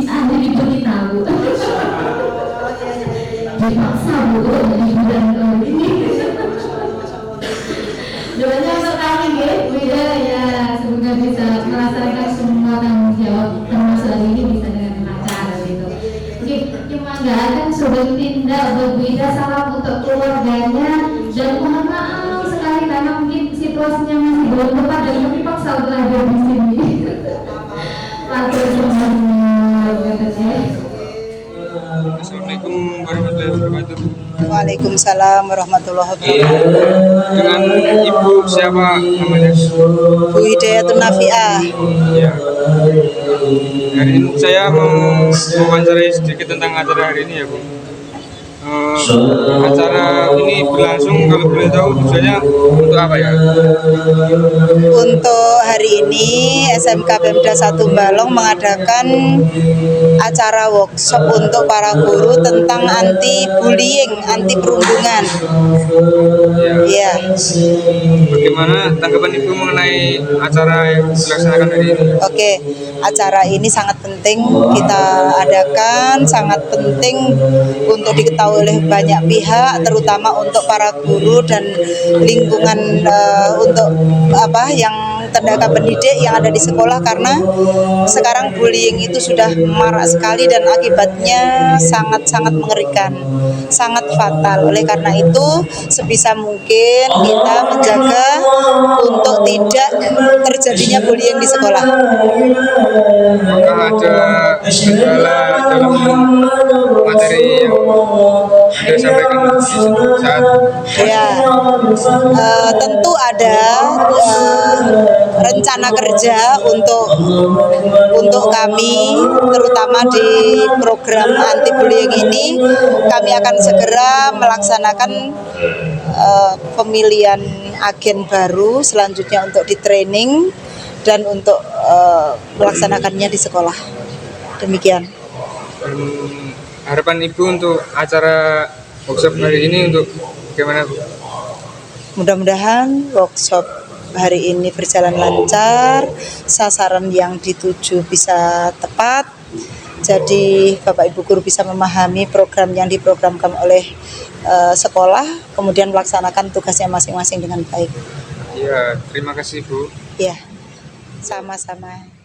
Ada diberitahu. Dipaksa Bu dari bulan ini. Doanya untuk kami ya, Bu Ida, ya semoga bisa melaksanakan semua tanggung jawab termasuk hari ini bisa dengan lancar gitu. Oke, cuma nggak akan sudah tindak buat Bu Ida, salam untuk keluarganya, dan mohon maaf sekali karena mungkin situasinya masih belum tepat dan kami paksa untuk hadir di sini. Lalu semuanya, Assalamualaikum warahmatullahi wabarakatuh. Waalaikumsalam warahmatullahi wabarakatuh. Dengan Ibu siapa namanya? Bu Hidayatun Nafi'ah. Ya. Hari ini saya mau mewawancarai sedikit tentang acara hari ini ya Bu. Acara ini berlangsung, kalau boleh tahu tujuannya untuk apa ya? Untuk hari ini SMK Pemda 1 Balong mengadakan acara workshop untuk para guru tentang anti bullying, anti perundungan. Ya. Bagaimana tanggapan Ibu mengenai acara yang dilaksanakan hari ini? Oke, acara ini sangat penting kita adakan, sangat penting untuk diketahui oleh banyak pihak, terutama untuk para guru dan lingkungan untuk yang tenaga pendidik yang ada di sekolah, karena sekarang bullying itu sudah marak sekali dan akibatnya sangat-sangat mengerikan, sangat fatal. Oleh karena itu sebisa mungkin kita menjaga untuk tidak terjadinya bullying di sekolah. Apakah ada kendala dalam materi yang disampaikan saat Ya, tentu ada rencana kerja untuk kami, terutama di program anti bullying ini. Kami akan segera melaksanakan pemilihan agen baru selanjutnya untuk di training dan untuk melaksanakannya di sekolah. Demikian. Harapan Ibu untuk acara workshop hari ini untuk bagaimana Bu? Mudah-mudahan workshop hari ini berjalan lancar, sasaran yang dituju bisa tepat, jadi Bapak Ibu guru bisa memahami program yang diprogramkan oleh sekolah, kemudian melaksanakan tugasnya masing-masing dengan baik. Ya, terima kasih Bu. Ya, sama-sama.